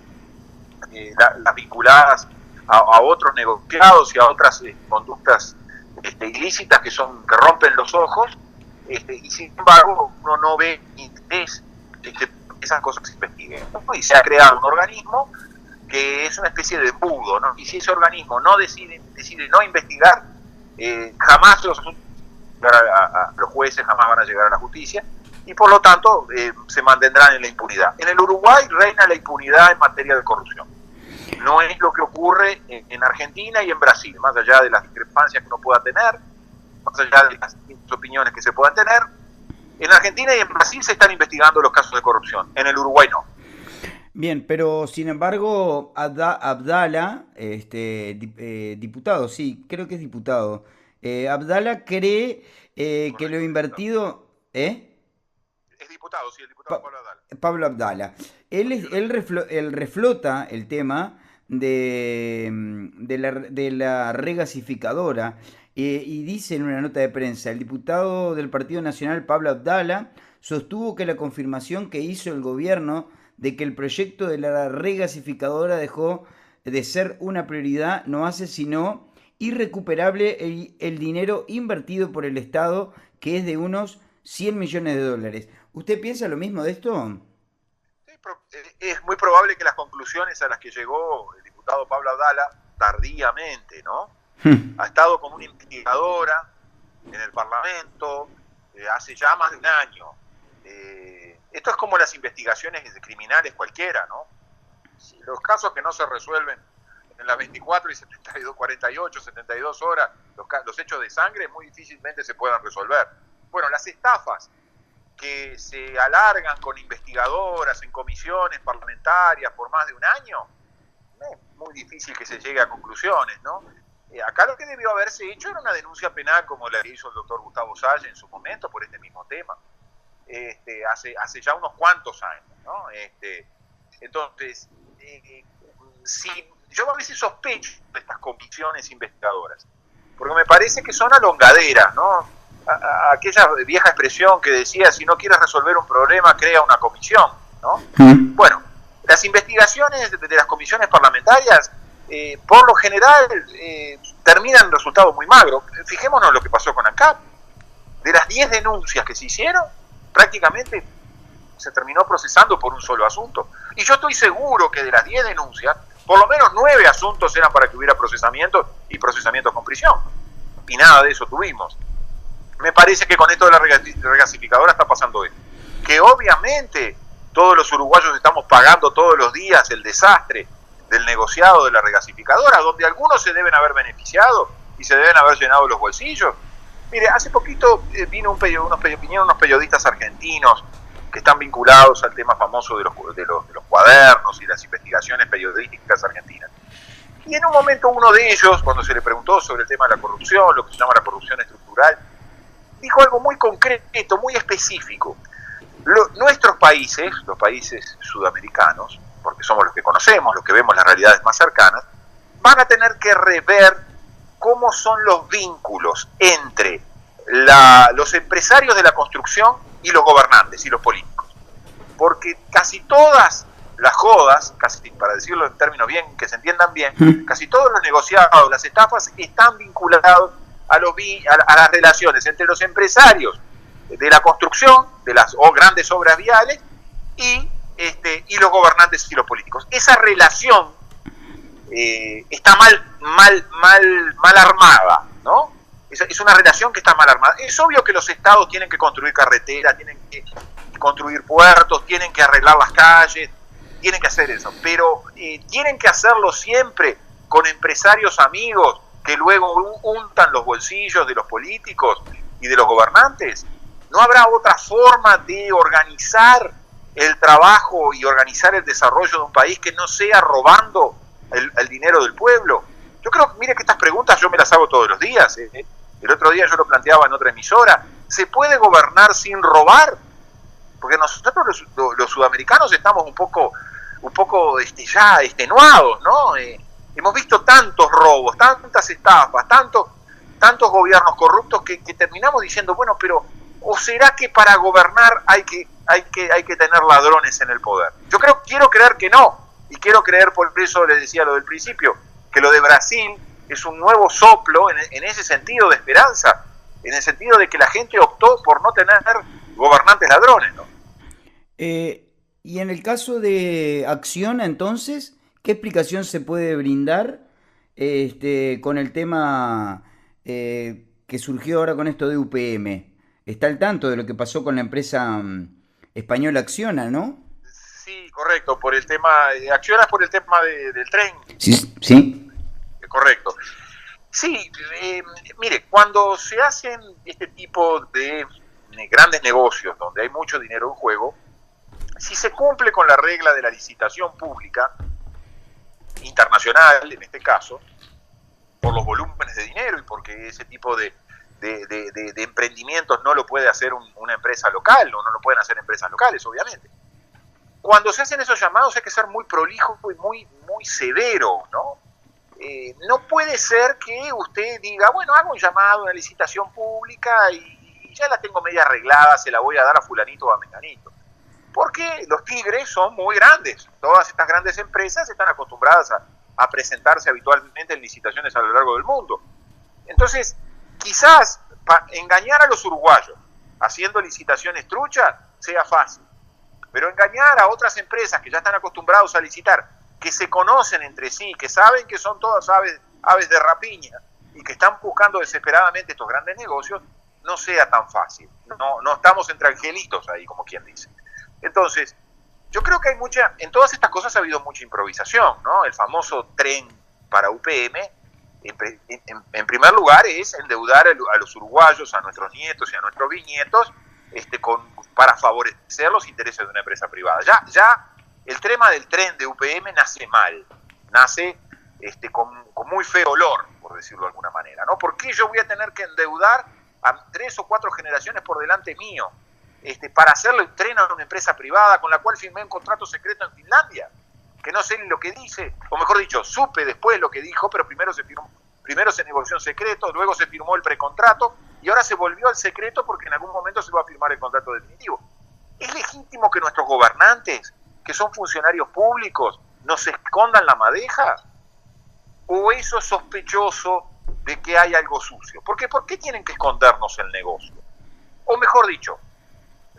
las vinculadas a otros negociados y a otras conductas ilícitas que rompen los ojos, y sin embargo uno no ve interés de que esas cosas se investiguen, ¿no? Y se ha creado un organismo que es una especie de embudo, ¿no? Y si ese organismo no decide no investigar, jamás los jueces jamás van a llegar a la justicia y por lo tanto se mantendrán en la impunidad. En el Uruguay reina la impunidad en materia de corrupción. No es lo que ocurre en Argentina y en Brasil, más allá de las discrepancias que uno pueda tener, más allá de las opiniones que se puedan tener. En Argentina y en Brasil se están investigando los casos de corrupción, en el Uruguay no. Bien, pero sin embargo, Abdala, diputado, sí, creo que es diputado. Abdala cree que lo invertido... Es diputado, sí, el diputado Pablo Abdala. Pablo Abdala. Él reflota el tema de la regasificadora y dice en una nota de prensa, el diputado del Partido Nacional Pablo Abdala sostuvo que la confirmación que hizo el gobierno de que el proyecto de la regasificadora dejó de ser una prioridad no hace sino irrecuperable el dinero invertido por el Estado, que es de unos 100 millones de dólares. ¿Usted piensa lo mismo de esto? Es muy probable que las conclusiones a las que llegó el diputado Pablo Abdala, tardíamente, ¿no? Ha estado como una investigadora en el Parlamento hace ya más de un año. Esto es como las investigaciones criminales cualquiera, ¿no? Si los casos que no se resuelven en las 24 y 72, 48, 72 horas, los hechos de sangre muy difícilmente se puedan resolver. Bueno, las estafas que se alargan con investigadoras en comisiones parlamentarias por más de un año, es muy difícil que se llegue a conclusiones, ¿no? Acá lo que debió haberse hecho era una denuncia penal como la que hizo el doctor Gustavo Salle en su momento por este mismo tema, hace ya unos cuantos años, ¿no? Entonces, yo a veces sospecho de estas comisiones investigadoras, porque me parece que son alongaderas, ¿no? a aquella vieja expresión que decía, si no quieres resolver un problema, crea una comisión, ¿no? Bueno, las investigaciones de las comisiones parlamentarias, por lo general, terminan en resultados muy magros. Fijémonos lo que pasó con ANCAP. De las 10 denuncias que se hicieron, prácticamente se terminó procesando por un solo asunto. Y yo estoy seguro que de las 10 denuncias, por lo menos 9 asuntos eran para que hubiera procesamiento y procesamiento con prisión. Y nada de eso tuvimos. Me parece que con esto de la regasificadora está pasando esto. Que obviamente todos los uruguayos estamos pagando todos los días el desastre del negociado de la regasificadora, donde algunos se deben haber beneficiado y se deben haber llenado los bolsillos. Mire, hace poquito vino unos periodistas argentinos que están vinculados al tema famoso de los cuadernos y las investigaciones periodísticas argentinas. Y en un momento uno de ellos, cuando se le preguntó sobre el tema de la corrupción, lo que se llama la corrupción estructural, dijo algo muy concreto, muy específico. Nuestros países, los países sudamericanos, porque somos los que conocemos, los que vemos las realidades más cercanas, van a tener que rever cómo son los vínculos entre los empresarios de la construcción y los gobernantes y los políticos. Porque casi todas las jodas, casi para decirlo en términos bien, que se entiendan bien, casi todos los negociados, las estafas, están vinculados a las relaciones entre los empresarios de la construcción, de las grandes obras viales, y los gobernantes y los políticos. Esa relación está mal armada, ¿no? Es una relación que está mal armada. Es obvio que los estados tienen que construir carreteras, tienen que construir puertos, tienen que arreglar las calles, tienen que hacer eso, pero tienen que hacerlo siempre con empresarios amigos que luego untan los bolsillos de los políticos y de los gobernantes. ¿No habrá otra forma de organizar el trabajo y organizar el desarrollo de un país que no sea robando el dinero del pueblo? Yo creo, mire que estas preguntas yo me las hago todos los días. El otro día yo lo planteaba en otra emisora. ¿Se puede gobernar sin robar? Porque nosotros los sudamericanos estamos un poco ya extenuados, ¿no? Hemos visto tantos robos, tantas estafas, tantos gobiernos corruptos que terminamos diciendo, bueno, pero ¿o será que para gobernar hay que tener ladrones en el poder? Yo quiero creer que no, y quiero creer, por eso les decía lo del principio, que lo de Brasil es un nuevo soplo en ese sentido de esperanza, en el sentido de que la gente optó por no tener gobernantes ladrones, ¿no? Y en el caso de Acciona, entonces, ¿qué explicación se puede brindar con el tema que surgió ahora con esto de UPM? Está al tanto de lo que pasó con la empresa española Acciona, ¿no? Sí, correcto, por el tema, Acciona es por el tema del tren. Sí. Correcto. Sí, mire, cuando se hacen este tipo de grandes negocios donde hay mucho dinero en juego, si se cumple con la regla de la licitación pública, internacional en este caso, por los volúmenes de dinero y porque ese tipo de emprendimientos no lo puede hacer una empresa local, o no lo pueden hacer empresas locales, obviamente. Cuando se hacen esos llamados hay que ser muy prolijo y muy severo, ¿no? No puede ser que usted diga, bueno, hago un llamado, una licitación pública y ya la tengo media arreglada, se la voy a dar a fulanito o a menganito. Porque los tigres son muy grandes. Todas estas grandes empresas están acostumbradas a presentarse habitualmente en licitaciones a lo largo del mundo. Entonces, quizás engañar a los uruguayos haciendo licitaciones truchas sea fácil, pero engañar a otras empresas que ya están acostumbrados a licitar, que se conocen entre sí, que saben que son todas aves de rapiña y que están buscando desesperadamente estos grandes negocios, no sea tan fácil. No estamos entre angelitos ahí, como quien dice. Entonces, yo creo que en todas estas cosas ha habido mucha improvisación, ¿no? El famoso tren para UPM, en primer lugar, es endeudar a los uruguayos, a nuestros nietos y a nuestros bisnietos, para favorecer los intereses de una empresa privada. Ya el tema del tren de UPM nace mal, nace con muy feo olor, por decirlo de alguna manera, ¿no? ¿Por qué yo voy a tener que endeudar a 3 o 4 generaciones por delante mío para hacerle un tren a una empresa privada con la cual firmé un contrato secreto en Finlandia? Que no sé ni lo que dice, o mejor dicho, supe después lo que dijo, pero primero se negoció en secreto, luego se firmó el precontrato y ahora se volvió al secreto porque en algún momento se va a firmar el contrato definitivo. ¿Es legítimo que nuestros gobernantes, que son funcionarios públicos, nos escondan la madeja? ¿O eso es sospechoso de que hay algo sucio? Porque ¿por qué tienen que escondernos el negocio? O mejor dicho,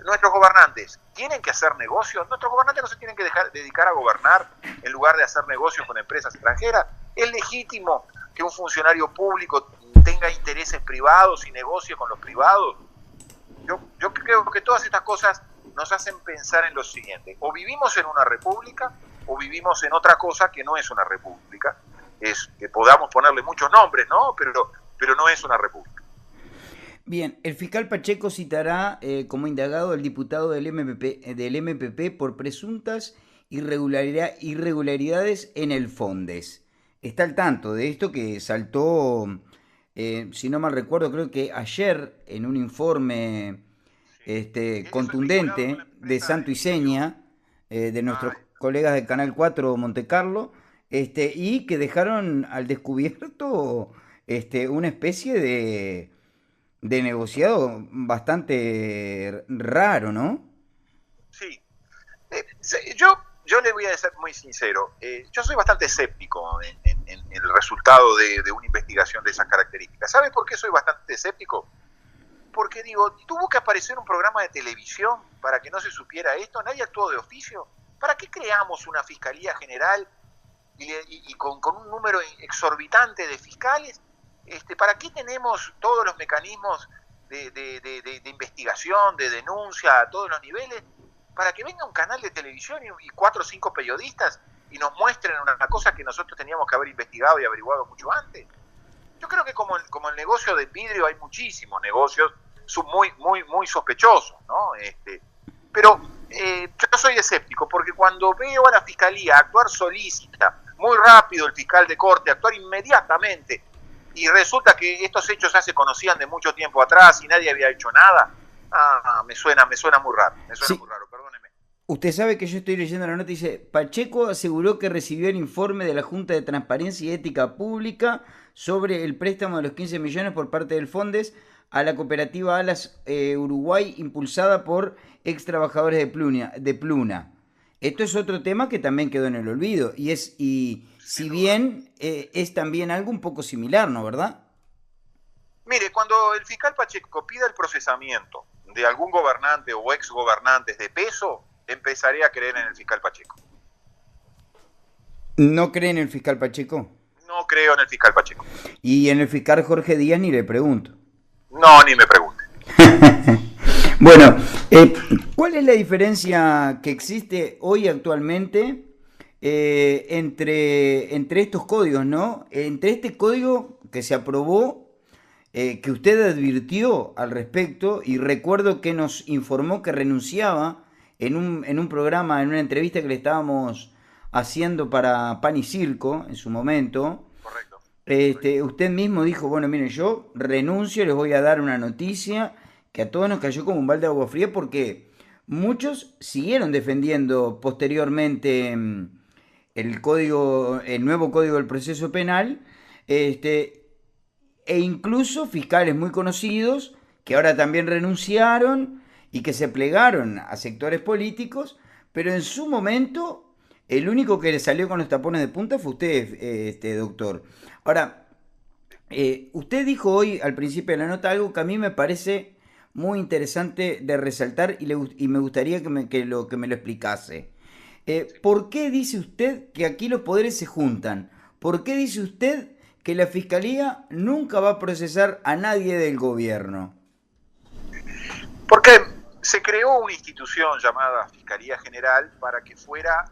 nuestros gobernantes tienen que hacer negocios. Nuestros gobernantes no se tienen que dedicar a gobernar en lugar de hacer negocios con empresas extranjeras. ¿Es legítimo que un funcionario público tenga intereses privados y negocie con los privados? Yo creo que todas estas cosas nos hacen pensar en lo siguiente: o vivimos en una república o vivimos en otra cosa que no es una república. Es que podamos ponerle muchos nombres, ¿no? Pero no es una república. Bien, el fiscal Pacheco citará como indagado al diputado del MPP por presuntas irregularidades en el Fondes. Está al tanto de esto que saltó, si no mal recuerdo, creo que ayer en un informe contundente de Santo y Seña, de nuestros colegas del Canal 4 Monte Carlo, y que dejaron al descubierto una especie de negociado bastante raro, ¿no? Sí. Yo le voy a ser muy sincero. Yo soy bastante escéptico en el resultado de una investigación de esas características. ¿Sabes por qué soy bastante escéptico? Porque digo, tuvo que aparecer un programa de televisión para que no se supiera esto. Nadie actuó de oficio. ¿Para qué creamos una Fiscalía General y con un número exorbitante de fiscales? ¿Para qué tenemos todos los mecanismos de investigación, de denuncia a todos los niveles? Para que venga un canal de televisión y 4 o 5 periodistas y nos muestren una cosa que nosotros teníamos que haber investigado y averiguado mucho antes. Yo creo que como el negocio del vidrio hay muchísimos negocios muy sospechosos, ¿no? Pero yo soy escéptico porque cuando veo a la Fiscalía actuar solícita, muy rápido el fiscal de corte, actuar inmediatamente, y resulta que estos hechos ya se conocían de mucho tiempo atrás y nadie había hecho nada, me suena muy raro, muy raro, perdóneme. Usted sabe que yo estoy leyendo la nota y dice: Pacheco aseguró que recibió el informe de la Junta de Transparencia y Ética Pública sobre el préstamo de los 15 millones por parte del Fondes a la cooperativa Alas Uruguay, impulsada por ex trabajadores de Pluna. Esto es otro tema que también quedó en el olvido y si bien es también algo un poco similar, ¿no? ¿Verdad? Mire, cuando el fiscal Pacheco pida el procesamiento de algún gobernante o ex gobernantes de peso, empezaré a creer en el fiscal Pacheco. ¿No cree en el fiscal Pacheco? No creo en el fiscal Pacheco. Y en el fiscal Jorge Díaz ni le pregunto. No, ni me pregunte. Bueno, ¿cuál es la diferencia que existe hoy actualmente entre estos códigos, ¿no? Entre este código que se aprobó, que usted advirtió al respecto, y recuerdo que nos informó que renunciaba en un programa, en una entrevista que le estábamos haciendo para Pan y Circo en su momento. Correcto. Usted mismo dijo: bueno, miren, yo renuncio, les voy a dar una noticia que a todos nos cayó como un balde de agua fría, porque muchos siguieron defendiendo posteriormente el nuevo código del proceso penal, e incluso fiscales muy conocidos que ahora también renunciaron y que se plegaron a sectores políticos, pero en su momento el único que le salió con los tapones de punta fue usted, doctor. Ahora, usted dijo hoy al principio de la nota algo que a mí me parece muy interesante de resaltar y me gustaría que me lo explicase. ¿Por qué dice usted que aquí los poderes se juntan? ¿Por qué dice usted que la Fiscalía nunca va a procesar a nadie del gobierno? Porque se creó una institución llamada Fiscalía General para que fuera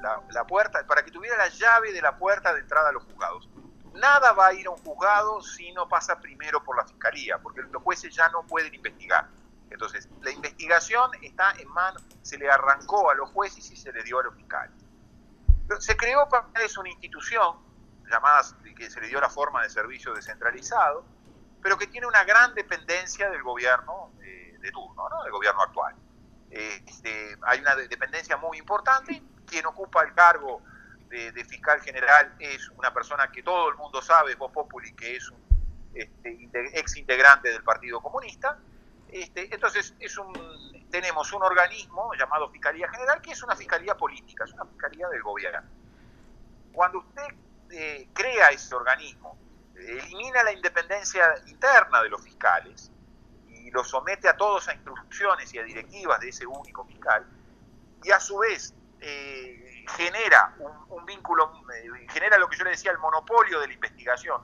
la puerta, para que tuviera la llave de la puerta de entrada a los juzgados. Nada va a ir a un juzgado si no pasa primero por la Fiscalía, porque los jueces ya no pueden investigar. Entonces, la investigación está en manos, se le arrancó a los jueces y se le dio a los fiscales. Pero se creó para eso una institución llamada, que se le dio la forma de servicio descentralizado, pero que tiene una gran dependencia del gobierno de turno, ¿no? Del gobierno actual. Hay una dependencia muy importante. Quien ocupa el cargo de fiscal general es una persona que todo el mundo sabe, Vox Populi, que es ex integrante del Partido Comunista. Entonces tenemos un organismo llamado Fiscalía General, que es una fiscalía política, es una fiscalía del gobierno. Cuando usted crea ese organismo, elimina la independencia interna de los fiscales y los somete a todos a instrucciones y a directivas de ese único fiscal, y a su vez genera un vínculo, genera lo que yo le decía, el monopolio de la investigación.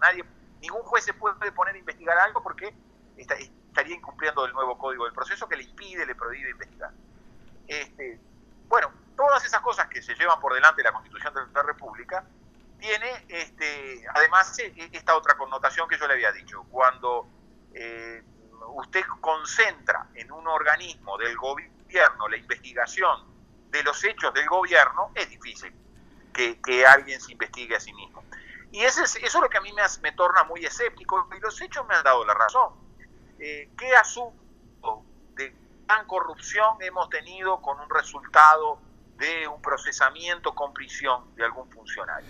Ningún juez se puede poner a investigar algo porque estaría incumpliendo el nuevo Código del Proceso que le impide, le prohíbe investigar. Bueno, todas esas cosas que se llevan por delante la Constitución de la República tiene además esta otra connotación que yo le había dicho. Cuando usted concentra en un organismo del gobierno la investigación de los hechos del gobierno, es difícil que alguien se investigue a sí mismo. Y eso es lo que a mí me torna muy escéptico, y los hechos me han dado la razón. ¿Qué asunto de gran corrupción hemos tenido con un resultado de un procesamiento con prisión de algún funcionario?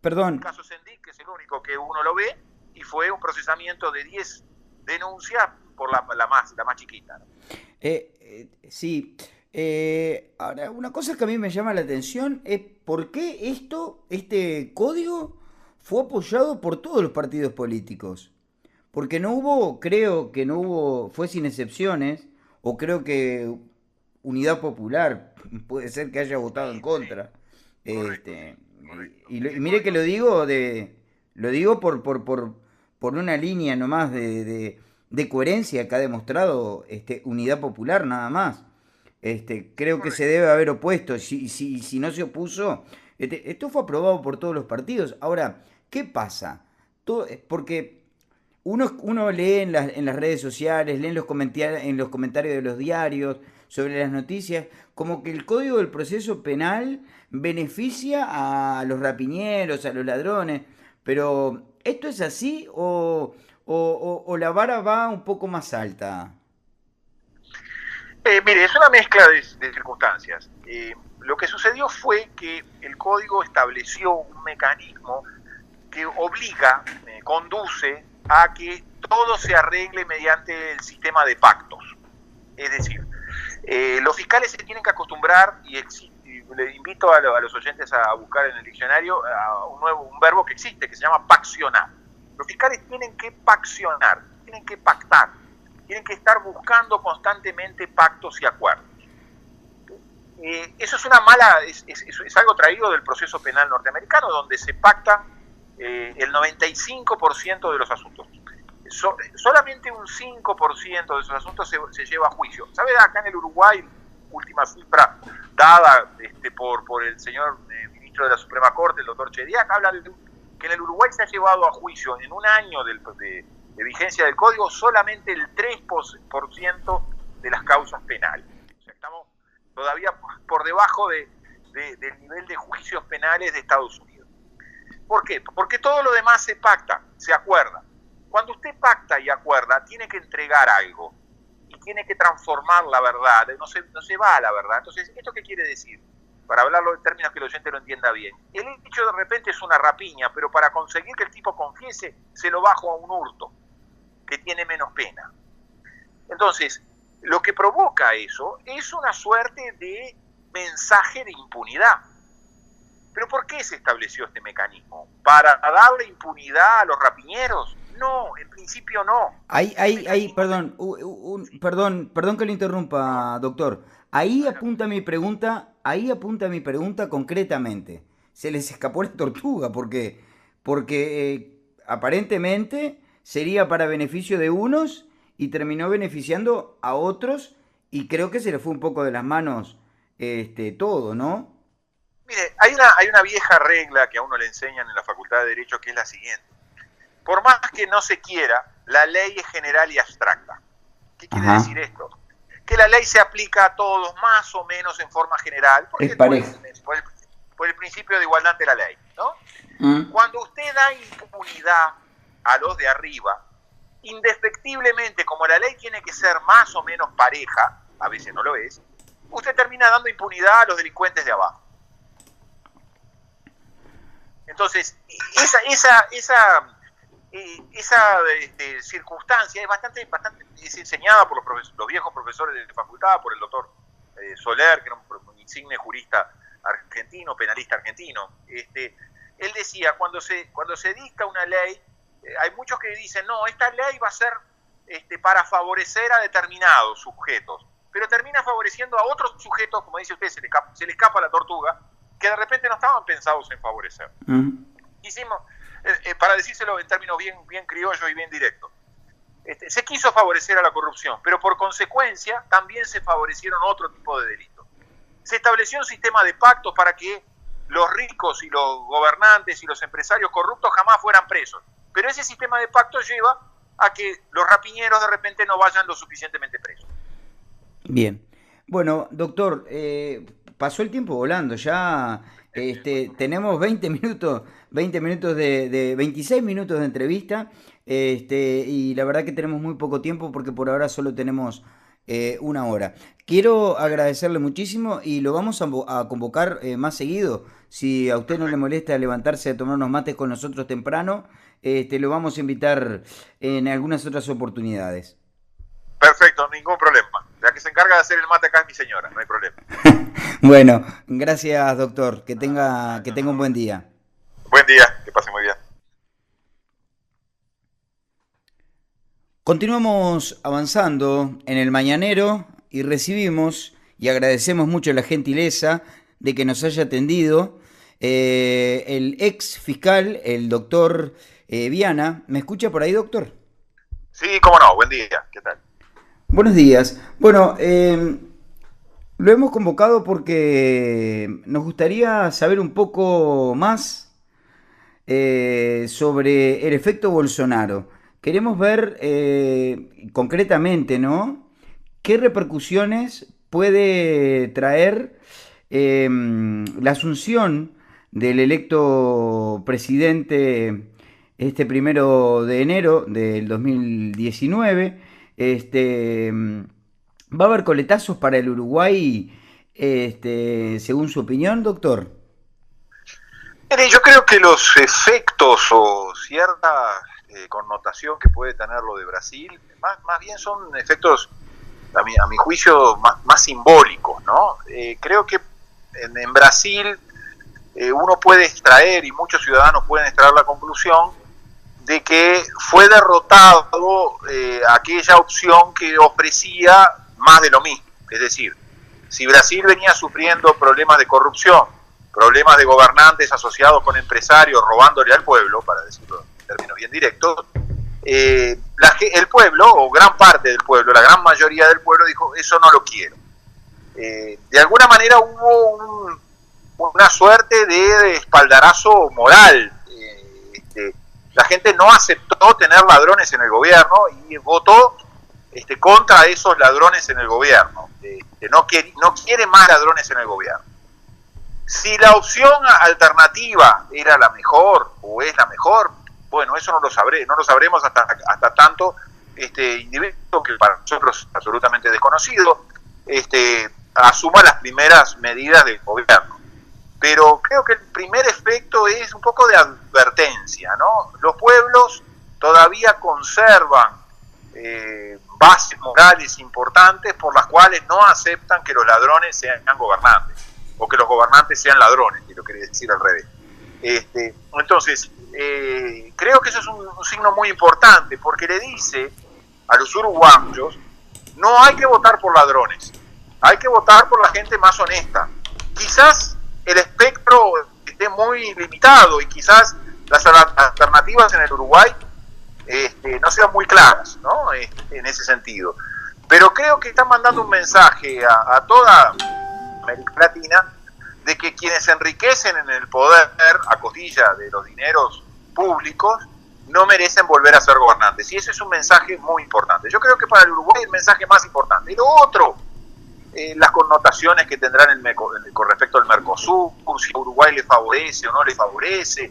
Perdón. El caso Sendik, que es el único que uno lo ve, y fue un procesamiento de 10 denuncias por la más chiquita, ¿no? Sí. Ahora, una cosa que a mí me llama la atención es por qué este código fue apoyado por todos los partidos políticos. Porque creo que no hubo, fue sin excepciones, o creo que Unidad Popular puede ser que haya votado en contra. Correcto. Y mire que lo digo por una línea nomás de coherencia que ha demostrado Unidad Popular nada más. Creo que se debe haber opuesto. Si no se opuso, esto fue aprobado por todos los partidos. Ahora, ¿qué pasa? Porque uno lee en las redes sociales, lee en los comentarios de los diarios sobre las noticias, como que el Código del Proceso Penal beneficia a los rapiñeros, a los ladrones. Pero, ¿esto es así o la vara va un poco más alta? Mire, es una mezcla de circunstancias. Lo que sucedió fue que el código estableció un mecanismo que conduce a que todo se arregle mediante el sistema de pactos. Es decir, los fiscales se tienen que acostumbrar, y le invito a los oyentes a buscar en el diccionario un verbo que existe, que se llama paccionar. Los fiscales tienen que paccionar, tienen que pactar, tienen que estar buscando constantemente pactos y acuerdos. Eso es algo traído del proceso penal norteamericano, donde se pactan el 95% de los asuntos. Solamente un 5% de esos asuntos se lleva a juicio. ¿Sabe? Acá en el Uruguay, última cifra dada por el señor ministro de la Suprema Corte, el doctor Chediak, habla de que en el Uruguay se ha llevado a juicio en un año de vigencia del código solamente el 3% de las causas penales. O sea, estamos todavía por debajo del nivel de juicios penales de Estados Unidos. ¿Por qué? Porque todo lo demás se pacta, se acuerda. Cuando usted pacta y acuerda, tiene que entregar algo y tiene que transformar la verdad, no se va a la verdad. Entonces, ¿esto qué quiere decir? Para hablarlo en términos que el oyente lo entienda bien. El hecho de repente es una rapiña, pero para conseguir que el tipo confiese, se lo bajo a un hurto, que tiene menos pena. Entonces, lo que provoca eso es una suerte de mensaje de impunidad. ¿Pero por qué se estableció este mecanismo? ¿Para darle impunidad a los rapiñeros? No, en principio no. Perdón que lo interrumpa, doctor. Ahí apunta mi pregunta concretamente. Se les escapó la tortuga porque aparentemente sería para beneficio de unos y terminó beneficiando a otros, y creo que se le fue un poco de las manos todo, ¿no? Mire, hay una vieja regla que a uno le enseñan en la Facultad de Derecho, que es la siguiente. Por más que no se quiera, la ley es general y abstracta. ¿Qué quiere decir esto? Que la ley se aplica a todos más o menos en forma general, porque por el principio de igualdad ante la ley, ¿no? Cuando usted da impunidad a los de arriba, indefectiblemente, como la ley tiene que ser más o menos pareja, a veces no lo es, usted termina dando impunidad a los delincuentes de abajo. esa circunstancia es enseñada por los viejos profesores de facultad, por el doctor Soler, que era un insigne jurista argentino, penalista argentino. Él decía, cuando se dicta una ley, hay muchos que dicen, no, esta ley va a ser para favorecer a determinados sujetos, pero termina favoreciendo a otros sujetos, como dice usted, se le escapa la tortuga, que de repente no estaban pensados en favorecer. Hicimos, para decírselo en términos bien criollos y bien directos, se quiso favorecer a la corrupción, pero por consecuencia también se favorecieron otro tipo de delitos. Se estableció un sistema de pactos para que los ricos y los gobernantes y los empresarios corruptos jamás fueran presos, pero ese sistema de pactos lleva a que los rapiñeros de repente no vayan lo suficientemente presos. Bien. Bueno, doctor, pasó el tiempo volando, ya tenemos 20 minutos de 26 minutos de entrevista, y la verdad que tenemos muy poco tiempo porque por ahora solo tenemos una hora. Quiero agradecerle muchísimo y lo vamos a convocar más seguido. Si a usted no le molesta levantarse a tomar unos mates con nosotros temprano, lo vamos a invitar en algunas otras oportunidades. Perfecto, ningún problema. La que se encarga de hacer el mate acá es mi señora, no hay problema. Bueno, gracias, doctor. Que tenga un buen día. Buen día, que pase muy bien. Continuamos avanzando en el Mañanero y recibimos y agradecemos mucho la gentileza de que nos haya atendido el ex fiscal, el doctor Viana. ¿Me escucha por ahí, doctor? Sí, cómo no, buen día, ¿qué tal? Buenos días. Bueno, lo hemos convocado porque nos gustaría saber un poco más sobre el efecto Bolsonaro. Queremos ver concretamente, ¿no?, qué repercusiones puede traer la asunción del electo presidente 1 de enero del 2019. ¿Va a haber coletazos para el Uruguay, según su opinión, doctor? Mire, yo creo que los efectos o cierta connotación que puede tener lo de Brasil, más bien son efectos, a mi juicio, más simbólicos, ¿no? Creo que en Brasil uno puede extraer, y muchos ciudadanos pueden extraer la conclusión, de que fue derrotado aquella opción que ofrecía más de lo mismo. Es decir, si Brasil venía sufriendo problemas de corrupción, problemas de gobernantes asociados con empresarios robándole al pueblo, para decirlo en términos bien directos, el pueblo, o gran parte del pueblo, la gran mayoría del pueblo dijo, eso no lo quiero. De alguna manera hubo una suerte de espaldarazo moral. La gente no aceptó tener ladrones en el gobierno y votó contra esos ladrones en el gobierno. No quiere más ladrones en el gobierno. Si la opción alternativa era la mejor o es la mejor, bueno, eso no lo sabremos hasta tanto individuo, que para nosotros es absolutamente desconocido, asuma las primeras medidas del gobierno. Pero creo que el primer efecto es un poco de advertencia, ¿no? Los pueblos todavía conservan bases morales importantes por las cuales no aceptan que los ladrones sean gobernantes, o que los gobernantes sean ladrones, quiero decir al revés. Entonces, creo que eso es un signo muy importante, porque le dice a los uruguayos, no hay que votar por ladrones, hay que votar por la gente más honesta. Quizás el espectro esté muy limitado y quizás las alternativas en el Uruguay no sean muy claras, ¿no? En ese sentido. Pero creo que están mandando un mensaje a toda América Latina de que quienes se enriquecen en el poder a costilla de los dineros públicos no merecen volver a ser gobernantes. Y ese es un mensaje muy importante. Yo creo que para el Uruguay es el mensaje más importante. Y lo otro, las connotaciones que tendrán con respecto al Mercosur, si a Uruguay le favorece o no le favorece.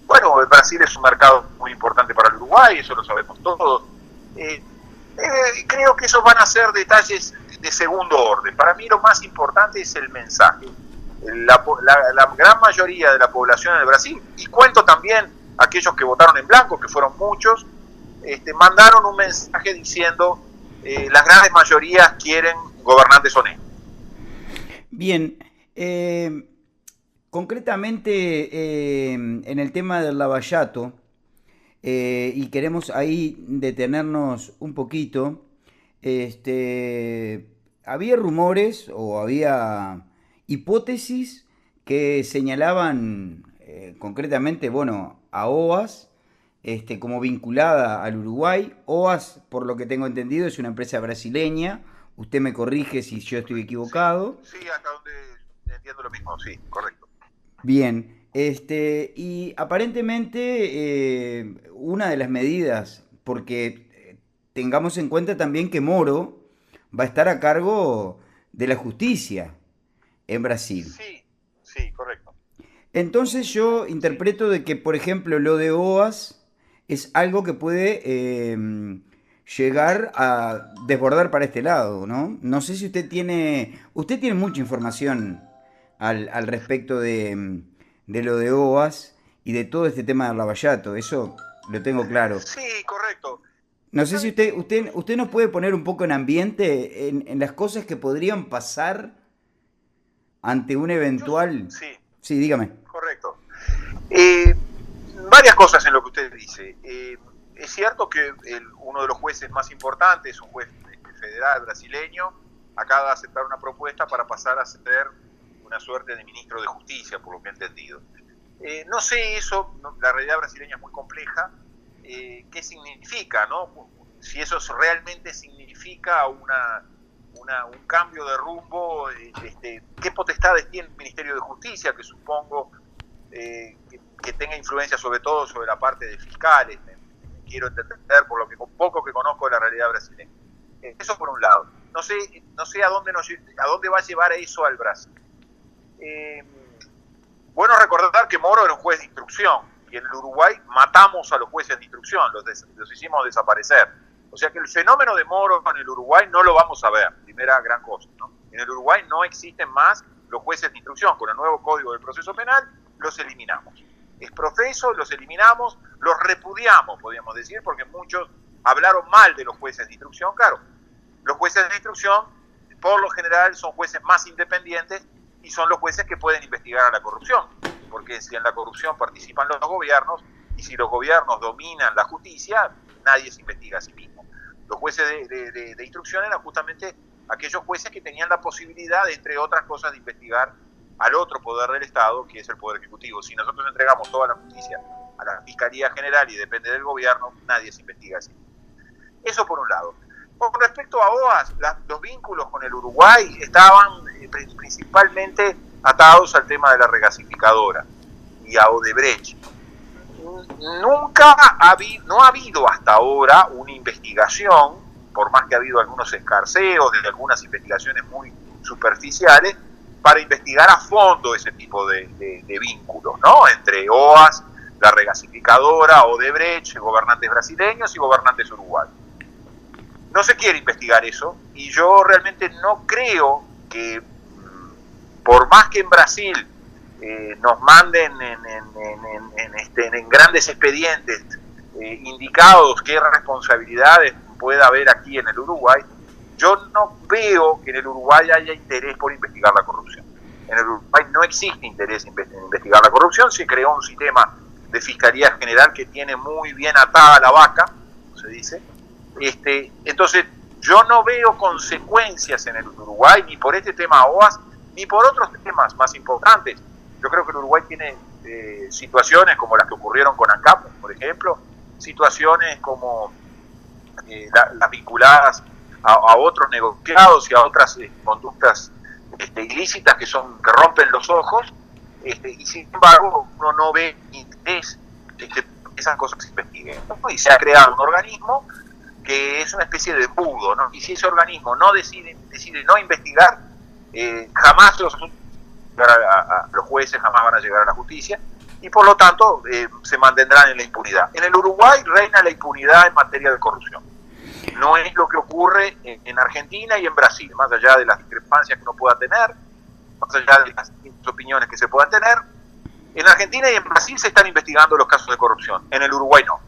Bueno, Brasil es un mercado muy importante para el Uruguay, eso lo sabemos todos. Creo que esos van a ser detalles de segundo orden. Para mí lo más importante es el mensaje. La gran mayoría de la población de Brasil, y cuento también aquellos que votaron en blanco, que fueron muchos, mandaron un mensaje diciendo las grandes mayorías quieren gobernantes honestos. Bien, concretamente en el tema del Lavallato, y queremos ahí detenernos un poquito, había rumores o había hipótesis que señalaban concretamente, bueno, a OAS como vinculada al Uruguay. OAS, por lo que tengo entendido, es una empresa brasileña. Usted me corrige si yo estoy equivocado. Sí, acá donde entiendo lo mismo, sí, correcto. Bien, y aparentemente una de las medidas, porque tengamos en cuenta también que Moro va a estar a cargo de la justicia en Brasil. Sí, correcto. Entonces yo interpreto de que, por ejemplo, lo de OAS es algo que puede llegar a desbordar para este lado, ¿no? No sé si usted tiene mucha información al respecto de lo de OAS y de todo este tema del Lavallato, eso lo tengo claro. Sí, correcto. No sé si usted nos puede poner un poco en ambiente en las cosas que podrían pasar ante un eventual... Sí, dígame. Correcto. Varias cosas en lo que usted dice. Es cierto que uno de los jueces más importantes, un juez federal brasileño, acaba de aceptar una propuesta para pasar a ser una suerte de ministro de justicia, por lo que he entendido. No sé eso, la realidad brasileña es muy compleja. ¿Qué significa, no? Si eso realmente significa un cambio de rumbo, ¿qué potestades tiene el Ministerio de Justicia? Que supongo que tenga influencia sobre todo sobre la parte de fiscales. Quiero entender por lo que poco que conozco de la realidad brasileña. Eso por un lado. No sé a dónde va a llevar eso al Brasil. Bueno recordar que Moro era un juez de instrucción y en el Uruguay matamos a los jueces de instrucción, los hicimos desaparecer. O sea que el fenómeno de Moro en el Uruguay no lo vamos a ver, primera gran cosa, ¿no? En el Uruguay no existen más los jueces de instrucción. Con el nuevo Código del Proceso Penal los eliminamos. Es profeso, los eliminamos, los repudiamos, podríamos decir, porque muchos hablaron mal de los jueces de instrucción. Claro, los jueces de instrucción por lo general son jueces más independientes y son los jueces que pueden investigar a la corrupción, porque si en la corrupción participan los gobiernos y si los gobiernos dominan la justicia, nadie se investiga a sí mismo. Los jueces de instrucción eran justamente aquellos jueces que tenían la posibilidad, entre otras cosas, de investigar al otro poder del Estado, que es el Poder Ejecutivo. Si nosotros entregamos toda la justicia a la Fiscalía General y depende del gobierno, nadie se investiga a sí mismo. Eso por un lado. Con respecto a OAS, los vínculos con el Uruguay estaban principalmente atados al tema de la regasificadora y a Odebrecht. No ha habido hasta ahora una investigación, por más que ha habido algunos escarceos de algunas investigaciones muy superficiales, para investigar a fondo ese tipo de vínculos, ¿no? Entre OAS, la regasificadora, Odebrecht, gobernantes brasileños y gobernantes uruguayos. No se quiere investigar eso y yo realmente no creo que, por más que en Brasil nos manden en grandes expedientes indicados qué responsabilidades pueda haber aquí en el Uruguay, yo no veo que en el Uruguay haya interés por investigar la corrupción. En el Uruguay no existe interés en investigar la corrupción. Se creó un sistema de Fiscalía General que tiene muy bien atada la vaca, como se dice. Entonces yo no veo consecuencias en el Uruguay ni por este tema OAS ni por otros temas más importantes. Yo creo que el Uruguay tiene situaciones como las que ocurrieron con ANCAP, por ejemplo, situaciones como las vinculadas a otros negociados y a otras conductas ilícitas que rompen los ojos, y sin embargo uno no ve interés que esas cosas se investiguen, ¿no? Y se ha creado un organismo que es una especie de embudo, ¿no? Y si ese organismo no decide no investigar, jamás los jueces jamás van a llegar a la justicia y por lo tanto se mantendrán en la impunidad. En el Uruguay reina la impunidad en materia de corrupción. No es lo que ocurre en Argentina y en Brasil, más allá de las discrepancias que uno pueda tener, más allá de las opiniones que se puedan tener. En Argentina y en Brasil se están investigando los casos de corrupción, en el Uruguay no.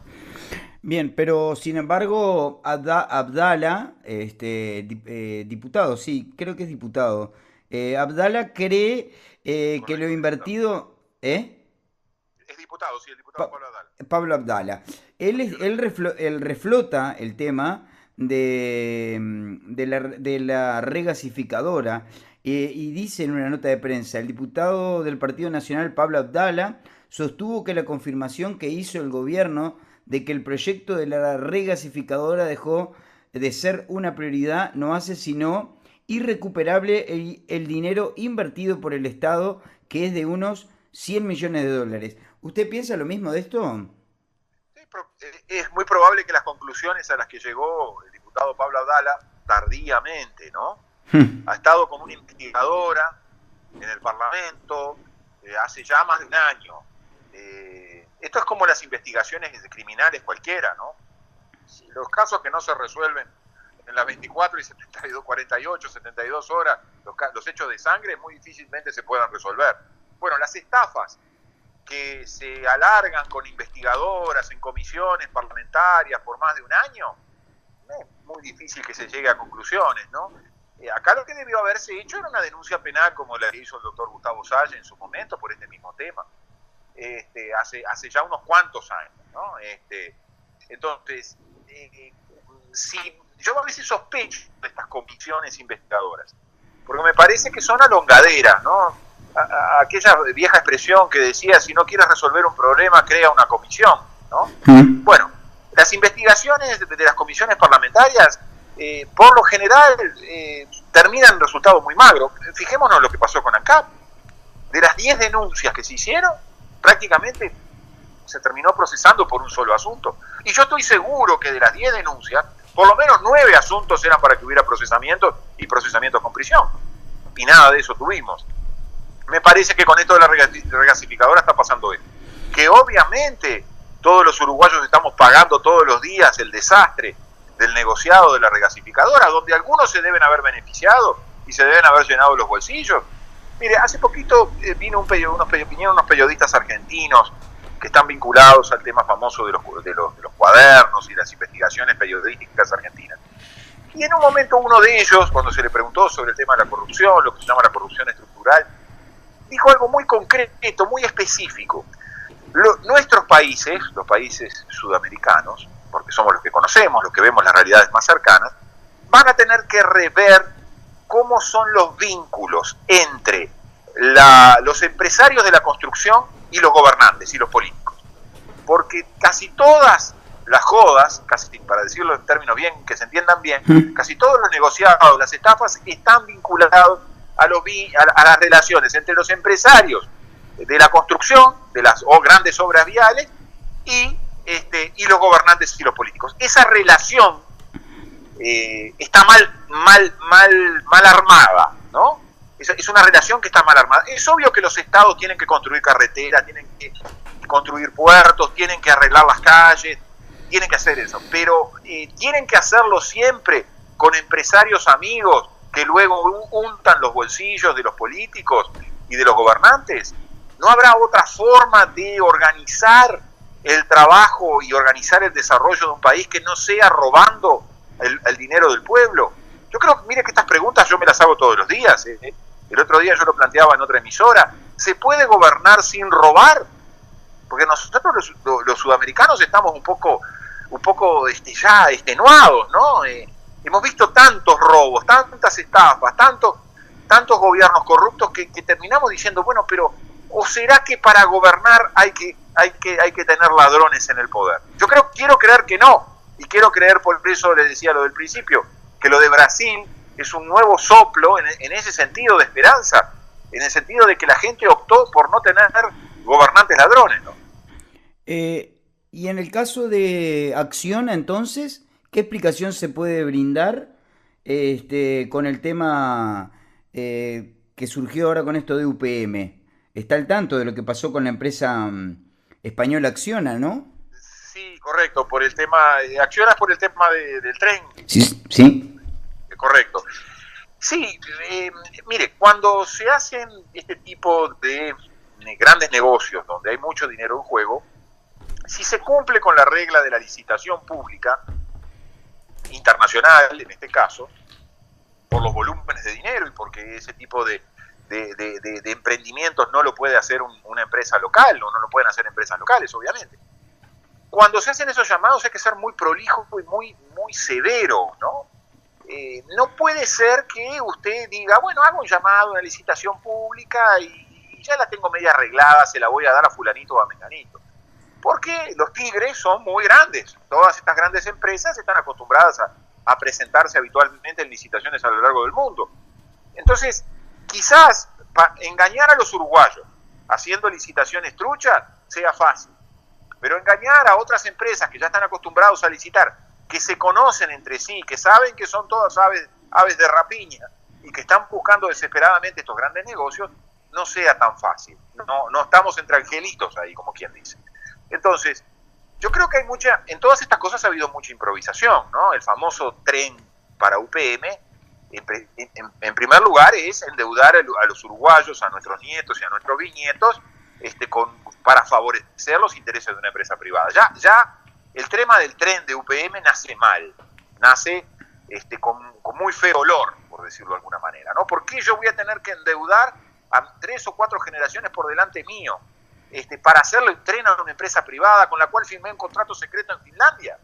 Bien, pero sin embargo, Abdala, diputado, sí, creo que es diputado. Abdala cree que lo invertido, Es diputado, sí, el diputado Pablo Abdala. Pablo Abdala. Él reflota el tema de la regasificadora y dice en una nota de prensa, el diputado del Partido Nacional Pablo Abdala sostuvo que la confirmación que hizo el gobierno de que el proyecto de la regasificadora dejó de ser una prioridad no hace sino irrecuperable el dinero invertido por el Estado, que es de unos 100 millones de dólares. ¿Usted piensa lo mismo de esto? Sí, es muy probable que las conclusiones a las que llegó el diputado Pablo Abdala, tardíamente, ¿no? Ha estado con una investigadora en el Parlamento hace ya más de un año. Esto es como las investigaciones criminales cualquiera, ¿no? Si los casos que no se resuelven en las 24 y 72, 48, 72 horas, los hechos de sangre muy difícilmente se puedan resolver. Bueno, las estafas que se alargan con investigadoras en comisiones parlamentarias por más de un año, es muy difícil que se llegue a conclusiones, ¿no? Acá lo que debió haberse hecho era una denuncia penal como la que hizo el doctor Gustavo Salle en su momento por este mismo tema. Hace ya unos cuantos años, ¿no? Entonces, si yo a veces sospecho de estas comisiones investigadoras, porque me parece que son alongaderas, ¿no? Aquella vieja expresión que decía, si no quieres resolver un problema, crea una comisión, ¿no? Bueno, las investigaciones de las comisiones parlamentarias, por lo general, terminan en resultados muy magros. Fijémonos lo que pasó con ANCAP. De las 10 denuncias que se hicieron, prácticamente se terminó procesando por un solo asunto. Y yo estoy seguro que de las 10 denuncias, por lo menos 9 asuntos eran para que hubiera procesamiento y procesamiento con prisión. Y nada de eso tuvimos. Me parece que con esto de la regasificadora está pasando esto. Que obviamente todos los uruguayos estamos pagando todos los días el desastre del negociado de la regasificadora, donde algunos se deben haber beneficiado y se deben haber llenado los bolsillos. Mire, hace poquito vinieron unos periodistas argentinos que están vinculados al tema famoso de los cuadernos y las investigaciones periodísticas argentinas. Y en un momento uno de ellos, cuando se le preguntó sobre el tema de la corrupción, lo que se llama la corrupción estructural, dijo algo muy concreto, muy específico. Nuestros países, los países sudamericanos, porque somos los que conocemos, los que vemos las realidades más cercanas, van a tener que rever cómo son los vínculos entre los empresarios de la construcción y los gobernantes y los políticos. Porque casi todas las jodas, casi para decirlo en términos bien, que se entiendan bien, casi todos los negociados, las estafas, están vinculados a las relaciones entre los empresarios de la construcción, de las grandes obras viales, y los gobernantes y los políticos. Esa relación está mal armada, ¿no? Es una relación que está mal armada. Es obvio que los estados tienen que construir carreteras, tienen que construir puertos, tienen que arreglar las calles, tienen que hacer eso, pero tienen que hacerlo siempre con empresarios amigos que luego untan los bolsillos de los políticos y de los gobernantes. ¿No habrá otra forma de organizar el trabajo y organizar el desarrollo de un país que no sea robando el dinero del pueblo? Yo creo, mire que estas preguntas yo me las hago todos los días. El otro día yo lo planteaba en otra emisora. ¿Se puede gobernar sin robar? Porque nosotros los sudamericanos estamos un poco ya extenuados, ¿no? Hemos visto tantos robos, tantas estafas, tantos gobiernos corruptos que terminamos diciendo, bueno, pero ¿o será que para gobernar hay que tener ladrones en el poder? Yo quiero creer que no, y quiero creer, por eso le decía lo del principio, que lo de Brasil es un nuevo soplo en ese sentido de esperanza, en el sentido de que la gente optó por no tener gobernantes ladrones, ¿no? Y en el caso de Acción, entonces, ¿qué explicación se puede brindar con el tema que surgió ahora con esto de UPM? Está al tanto de lo que pasó con la empresa española Acciona, ¿no? Sí, correcto, por el tema, Acciona es por el tema del tren. Sí. Correcto. Sí, mire, cuando se hacen este tipo de grandes negocios donde hay mucho dinero en juego, si se cumple con la regla de la licitación pública, internacional en este caso, por los volúmenes de dinero y porque ese tipo de emprendimientos no lo puede hacer una empresa local, o no lo pueden hacer empresas locales, obviamente. Cuando se hacen esos llamados hay que ser muy prolijo y muy severo, ¿no? No puede ser que usted diga, bueno, hago un llamado, una licitación pública y ya la tengo media arreglada, se la voy a dar a fulanito o a menganito. Porque los tigres son muy grandes. Todas estas grandes empresas están acostumbradas a presentarse habitualmente en licitaciones a lo largo del mundo. Entonces, quizás engañar a los uruguayos haciendo licitaciones truchas sea fácil, pero engañar a otras empresas que ya están acostumbrados a licitar, que se conocen entre sí, que saben que son todas aves de rapiña y que están buscando desesperadamente estos grandes negocios, no sea tan fácil. No estamos entre angelitos ahí, como quien dice. Entonces, yo creo que en todas estas cosas ha habido mucha improvisación, ¿no? El famoso tren para UPM, en primer lugar, es endeudar a los uruguayos, a nuestros nietos y a nuestros bisnietos, para favorecer los intereses de una empresa privada. Ya el tema del tren de UPM nace mal, nace con muy feo olor, por decirlo de alguna manera, ¿no? ¿Por qué yo voy a tener que endeudar a 3 o 4 generaciones por delante mío para hacerle un tren a una empresa privada con la cual firmé un contrato secreto en Finlandia?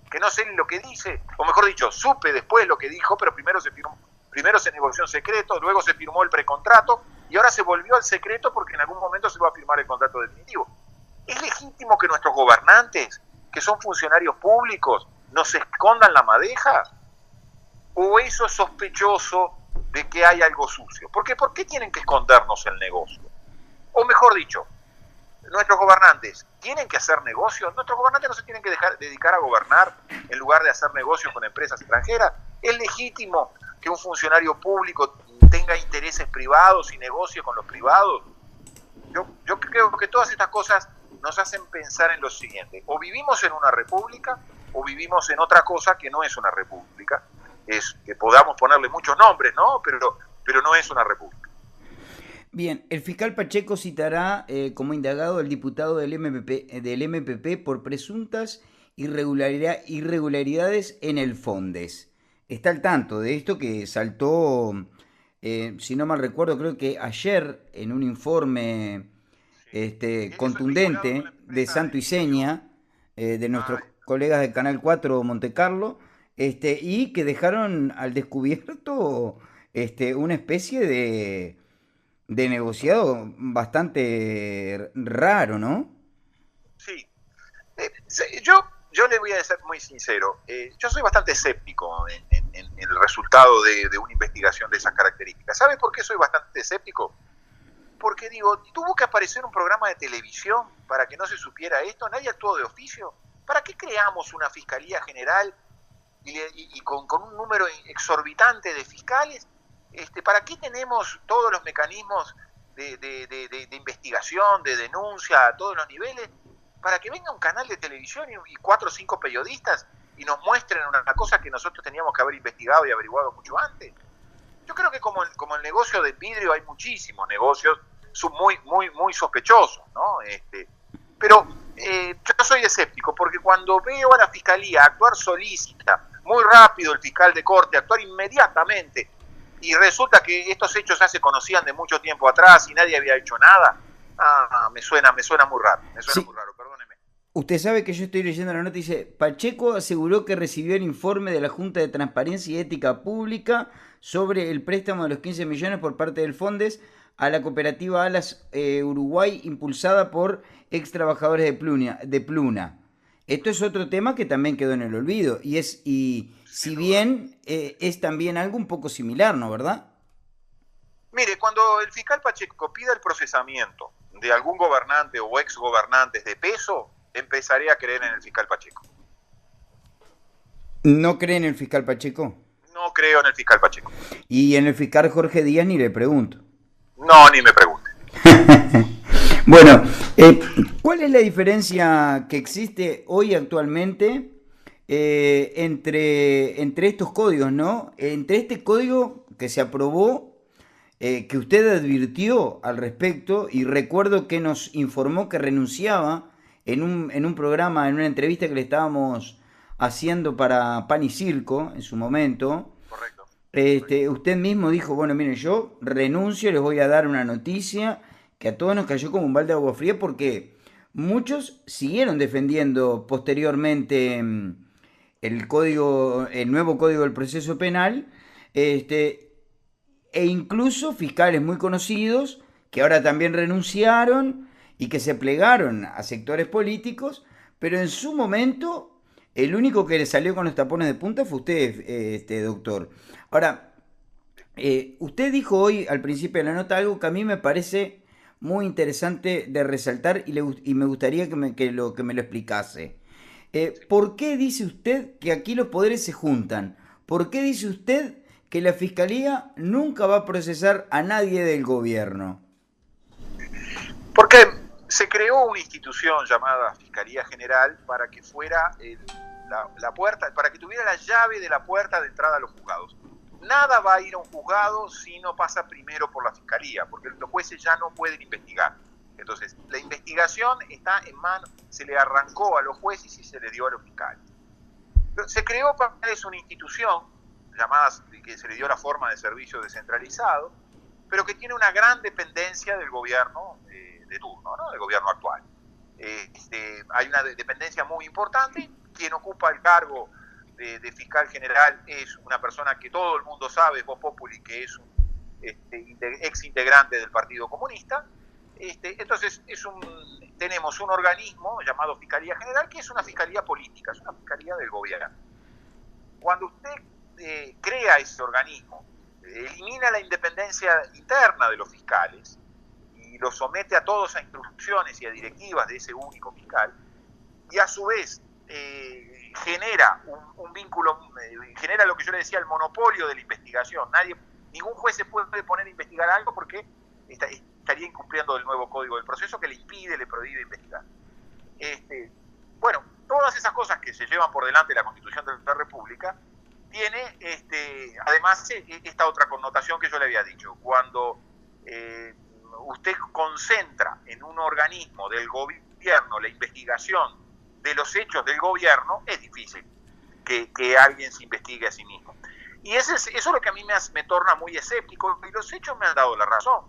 Que no sé ni lo que dice, o mejor dicho, supe después lo que dijo, pero primero se negoció en secreto, luego se firmó el precontrato y ahora se volvió al secreto porque en algún momento se va a firmar el contrato definitivo. ¿Es legítimo que nuestros gobernantes, que son funcionarios públicos, nos escondan la madeja? ¿O eso es sospechoso de que hay algo sucio? Porque ¿por qué tienen que escondernos el negocio? O mejor dicho, nuestros gobernantes tienen que hacer negocios. Nuestros gobernantes no se tienen que dedicar a gobernar en lugar de hacer negocios con empresas extranjeras. ¿Es legítimo que un funcionario público tenga intereses privados y negocie con los privados? Yo creo que todas estas cosas nos hacen pensar en lo siguiente: o vivimos en una república o vivimos en otra cosa que no es una república. Es que podamos ponerle muchos nombres, ¿no? Pero no es una república. Bien, el fiscal Pacheco citará como indagado al diputado del MPP por presuntas irregularidades en el Fondes. Está al tanto de esto que saltó, si no mal recuerdo, creo que ayer en un informe contundente de Santo y Seña, de nuestros colegas del Canal 4 Monte Carlo, y que dejaron al descubierto una especie de negociado bastante raro, ¿no? Sí. Yo le voy a ser muy sincero. Yo soy bastante escéptico en el resultado de una investigación de esas características. ¿Sabe por qué soy bastante escéptico? Porque digo, tuvo que aparecer un programa de televisión para que no se supiera esto. Nadie actuó de oficio. ¿Para qué creamos una Fiscalía General y con un número exorbitante de fiscales? ¿Para qué tenemos todos los mecanismos de investigación, de denuncia a todos los niveles? Para que venga un canal de televisión y 4 o 5 periodistas y nos muestren una cosa que nosotros teníamos que haber investigado y averiguado mucho antes. Yo creo que como el negocio del vidrio hay muchísimos negocios muy sospechosos, ¿no? Pero yo soy escéptico porque cuando veo a la Fiscalía actuar solícita, muy rápido el fiscal de corte, actuar inmediatamente, y resulta que estos hechos ya se conocían de mucho tiempo atrás y nadie había hecho nada, me suena muy raro, muy raro, perdóneme. Usted sabe que yo estoy leyendo la nota y dice: Pacheco aseguró que recibió el informe de la Junta de Transparencia y Ética Pública sobre el préstamo de los 15 millones por parte del Fondes a la cooperativa Alas Uruguay, impulsada por ex trabajadores de Pluna. Esto es otro tema que también quedó en el olvido y si bien es también algo un poco similar, ¿no, verdad? Mire, cuando el fiscal Pacheco pida el procesamiento de algún gobernante o ex gobernantes de peso, empezaré a creer en el fiscal Pacheco. ¿No cree en el fiscal Pacheco? No creo en el fiscal Pacheco. ¿Y en el fiscal Jorge Díaz ni le pregunto? No, ni me pregunte. Bueno, ¿cuál es la diferencia que existe hoy actualmente entre estos códigos, ¿no? Entre este código que se aprobó que usted advirtió al respecto, y recuerdo que nos informó que renunciaba en un programa, en una entrevista que le estábamos haciendo para Pan y Circo en su momento. Correcto. Usted mismo dijo, bueno, miren, yo renuncio, les voy a dar una noticia que a todos nos cayó como un balde de agua fría, porque muchos siguieron defendiendo posteriormente el nuevo código del proceso penal, e incluso fiscales muy conocidos que ahora también renunciaron y que se plegaron a sectores políticos, pero en su momento el único que le salió con los tapones de punta fue usted, doctor. Ahora, usted dijo hoy al principio de la nota algo que a mí me parece muy interesante de resaltar, y me gustaría que me lo explicase. ¿Por qué dice usted que aquí los poderes se juntan? ¿Por qué dice usted que la Fiscalía nunca va a procesar a nadie del gobierno? Porque se creó una institución llamada Fiscalía General para que fuera la puerta, para que tuviera la llave de la puerta de entrada a los juzgados. Nada va a ir a un juzgado si no pasa primero por la Fiscalía, porque los jueces ya no pueden investigar. Entonces, la investigación está en manos, se le arrancó a los jueces y se le dio a los fiscales. Se creó para eso una institución llamada, que se le dio la forma de servicio descentralizado, pero que tiene una gran dependencia del gobierno de turno, ¿no? Del gobierno actual. Hay una dependencia muy importante. Quien ocupa el cargo de fiscal general es una persona que todo el mundo sabe, Vox Populi, que es un ex integrante del Partido Comunista. Entonces tenemos un organismo llamado Fiscalía General, que es una fiscalía política, es una fiscalía del gobierno. Cuando usted crea ese organismo, elimina la independencia interna de los fiscales y los somete a todos a instrucciones y a directivas de ese único fiscal, y a su vez genera un vínculo, genera lo que yo le decía, el monopolio de la investigación. Ningún juez se puede poner a investigar algo porque estaría incumpliendo el nuevo Código del Proceso, que le impide, le prohíbe investigar. Bueno, todas esas cosas que se llevan por delante la Constitución de la República tiene además esta otra connotación que yo le había dicho. Cuando usted concentra en un organismo del gobierno la investigación de los hechos del gobierno, es difícil que alguien se investigue a sí mismo. Y eso es lo que a mí me torna muy escéptico, y los hechos me han dado la razón.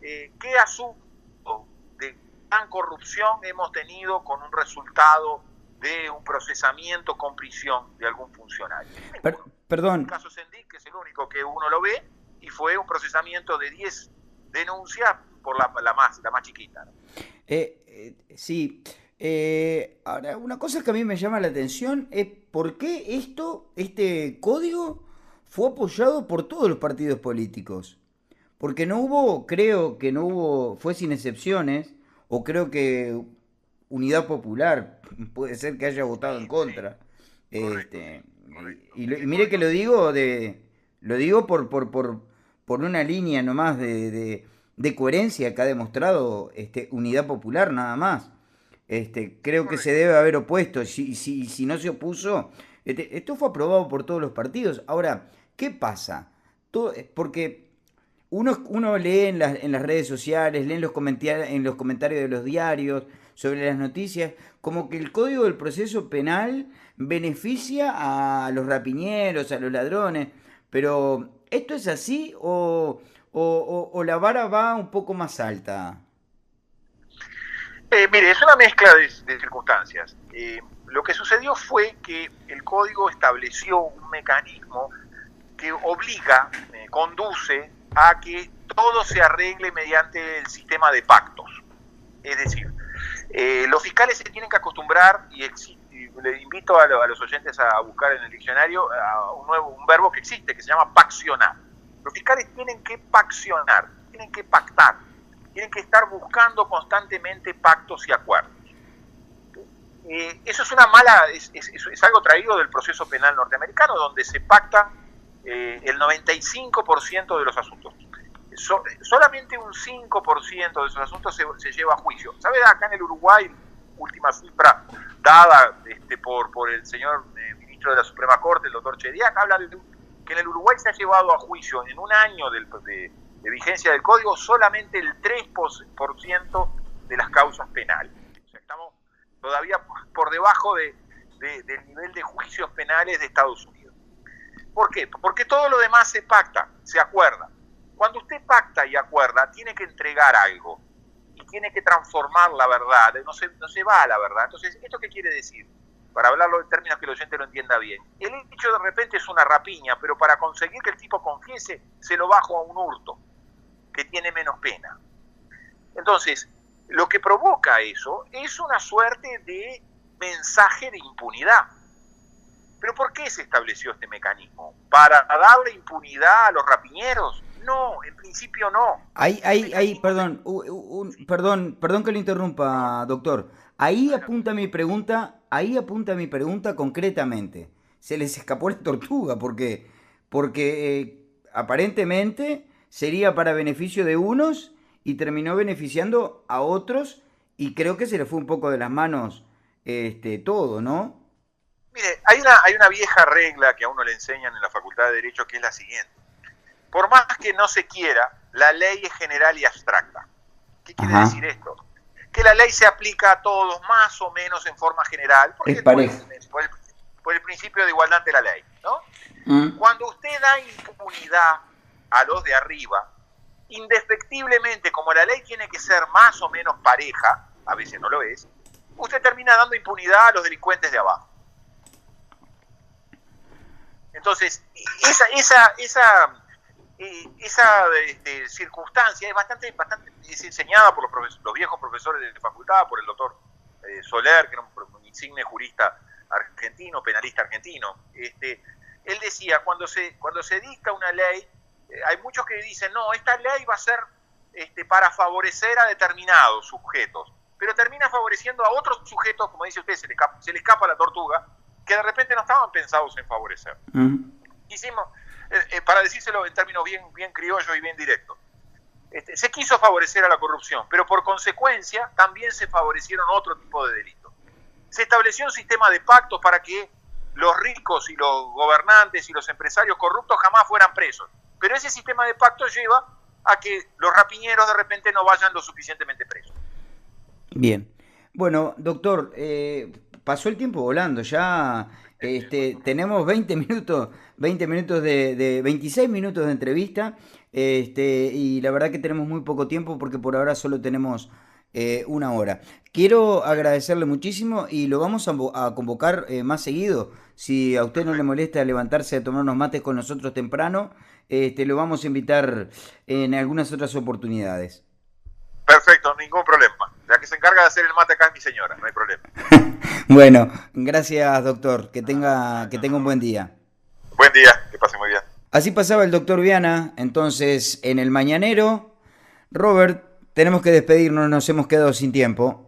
¿Qué asunto de gran corrupción hemos tenido con un resultado de un procesamiento con prisión de algún funcionario? Perdón. El caso Sendik, que es el único que uno lo ve, y fue un procesamiento de 10 denuncias por la más chiquita, ¿no? Sí. Ahora, una cosa que a mí me llama la atención es por qué este código fue apoyado por todos los partidos políticos. Porque creo que no hubo, fue sin excepciones, o creo que Unidad Popular puede ser que haya votado en contra. Correcto. Y mire que lo digo por una línea nomás de coherencia que ha demostrado Unidad Popular, nada más. Creo que se debe haber opuesto. Si no se opuso, esto fue aprobado por todos los partidos. Ahora, ¿qué pasa? Porque uno lee en las redes sociales, lee en los comentarios de los diarios sobre las noticias, como que el Código del Proceso Penal beneficia a los rapiñeros, a los ladrones. Pero, ¿esto es así o la vara va un poco más alta? Mire, es una mezcla de circunstancias. Lo que sucedió fue que el código estableció un mecanismo que obliga, conduce a que todo se arregle mediante el sistema de pactos. Es decir, los fiscales se tienen que acostumbrar, y le invito a los oyentes a buscar en el diccionario un verbo que existe, que se llama paccionar. Los fiscales tienen que paccionar, tienen que pactar, tienen que estar buscando constantemente pactos y acuerdos. Eso es algo traído del proceso penal norteamericano, donde se pactan el 95% de los asuntos. Solamente un 5% de esos asuntos se lleva a juicio. ¿Sabe? Acá en el Uruguay, última cifra dada por el señor ministro de la Suprema Corte, el doctor Chediak, habla de que en el Uruguay se ha llevado a juicio en un año del de vigencia del código solamente el 3% de las causas penales. O sea, estamos todavía por debajo del nivel de juicios penales de Estados Unidos. ¿Por qué? Porque todo lo demás se pacta, se acuerda. Cuando usted pacta y acuerda, tiene que entregar algo y tiene que transformar la verdad, no se va a la verdad. Entonces, ¿esto qué quiere decir? Para hablarlo en términos que el oyente lo entienda bien. El hecho de repente es una rapiña, pero para conseguir que el tipo confiese, se lo bajo a un hurto, que tiene menos pena. Entonces, lo que provoca eso es una suerte de mensaje de impunidad. ¿Pero por qué se estableció este mecanismo? ¿Para darle impunidad a los rapiñeros? No, en principio no. Perdón que lo interrumpa, doctor. Ahí apunta mi pregunta concretamente. Se les escapó la tortuga porque aparentemente sería para beneficio de unos y terminó beneficiando a otros, y creo que se le fue un poco de las manos todo, ¿no? Mire, hay una vieja regla que a uno le enseñan en la Facultad de Derecho, que es la siguiente. Por más que no se quiera, la ley es general y abstracta. ¿Qué quiere decir esto? Que la ley se aplica a todos más o menos en forma general, porque por el principio de igualdad ante la ley, ¿no? Cuando usted da impunidad a los de arriba, indefectiblemente, como la ley tiene que ser más o menos pareja, a veces no lo es, usted termina dando impunidad a los delincuentes de abajo. Entonces, esa circunstancia es enseñada por los viejos profesores de facultad, por el doctor Soler, que era un insigne jurista argentino, penalista argentino. Él decía, cuando se dicta una ley, hay muchos que dicen, no, esta ley va a ser para favorecer a determinados sujetos, pero termina favoreciendo a otros sujetos, como dice usted, se le escapa la tortuga, que de repente no estaban pensados en favorecer. Hicimos, para decírselo en términos bien criollos y bien directos, se quiso favorecer a la corrupción, pero por consecuencia también se favorecieron otro tipo de delitos. Se estableció un sistema de pactos para que los ricos y los gobernantes y los empresarios corruptos jamás fueran presos, pero ese sistema de pactos lleva a que los rapiñeros de repente no vayan lo suficientemente presos. Bien. Bueno, doctor, pasó el tiempo volando, ya tenemos 26 minutos de entrevista, y la verdad que tenemos muy poco tiempo porque por ahora solo tenemos una hora. Quiero agradecerle muchísimo y lo vamos a convocar más seguido. Si a usted no le molesta levantarse a tomar unos mates con nosotros temprano, lo vamos a invitar en algunas otras oportunidades. Perfecto, ningún problema. La que se encarga de hacer el mate acá es mi señora, no hay problema. Bueno, gracias, doctor. Que tenga un buen día. Buen día, que pase muy bien. Así pasaba el doctor Viana, entonces, en el Mañanero. Robert, tenemos que despedirnos, nos hemos quedado sin tiempo.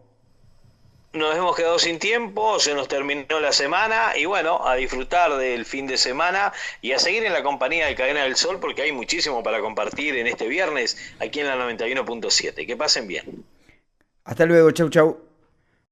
Nos hemos quedado sin tiempo, se nos terminó la semana y bueno, a disfrutar del fin de semana y a seguir en la compañía de Cadena del Sol porque hay muchísimo para compartir en este viernes aquí en la 91.7. Que pasen bien. Hasta luego, chau.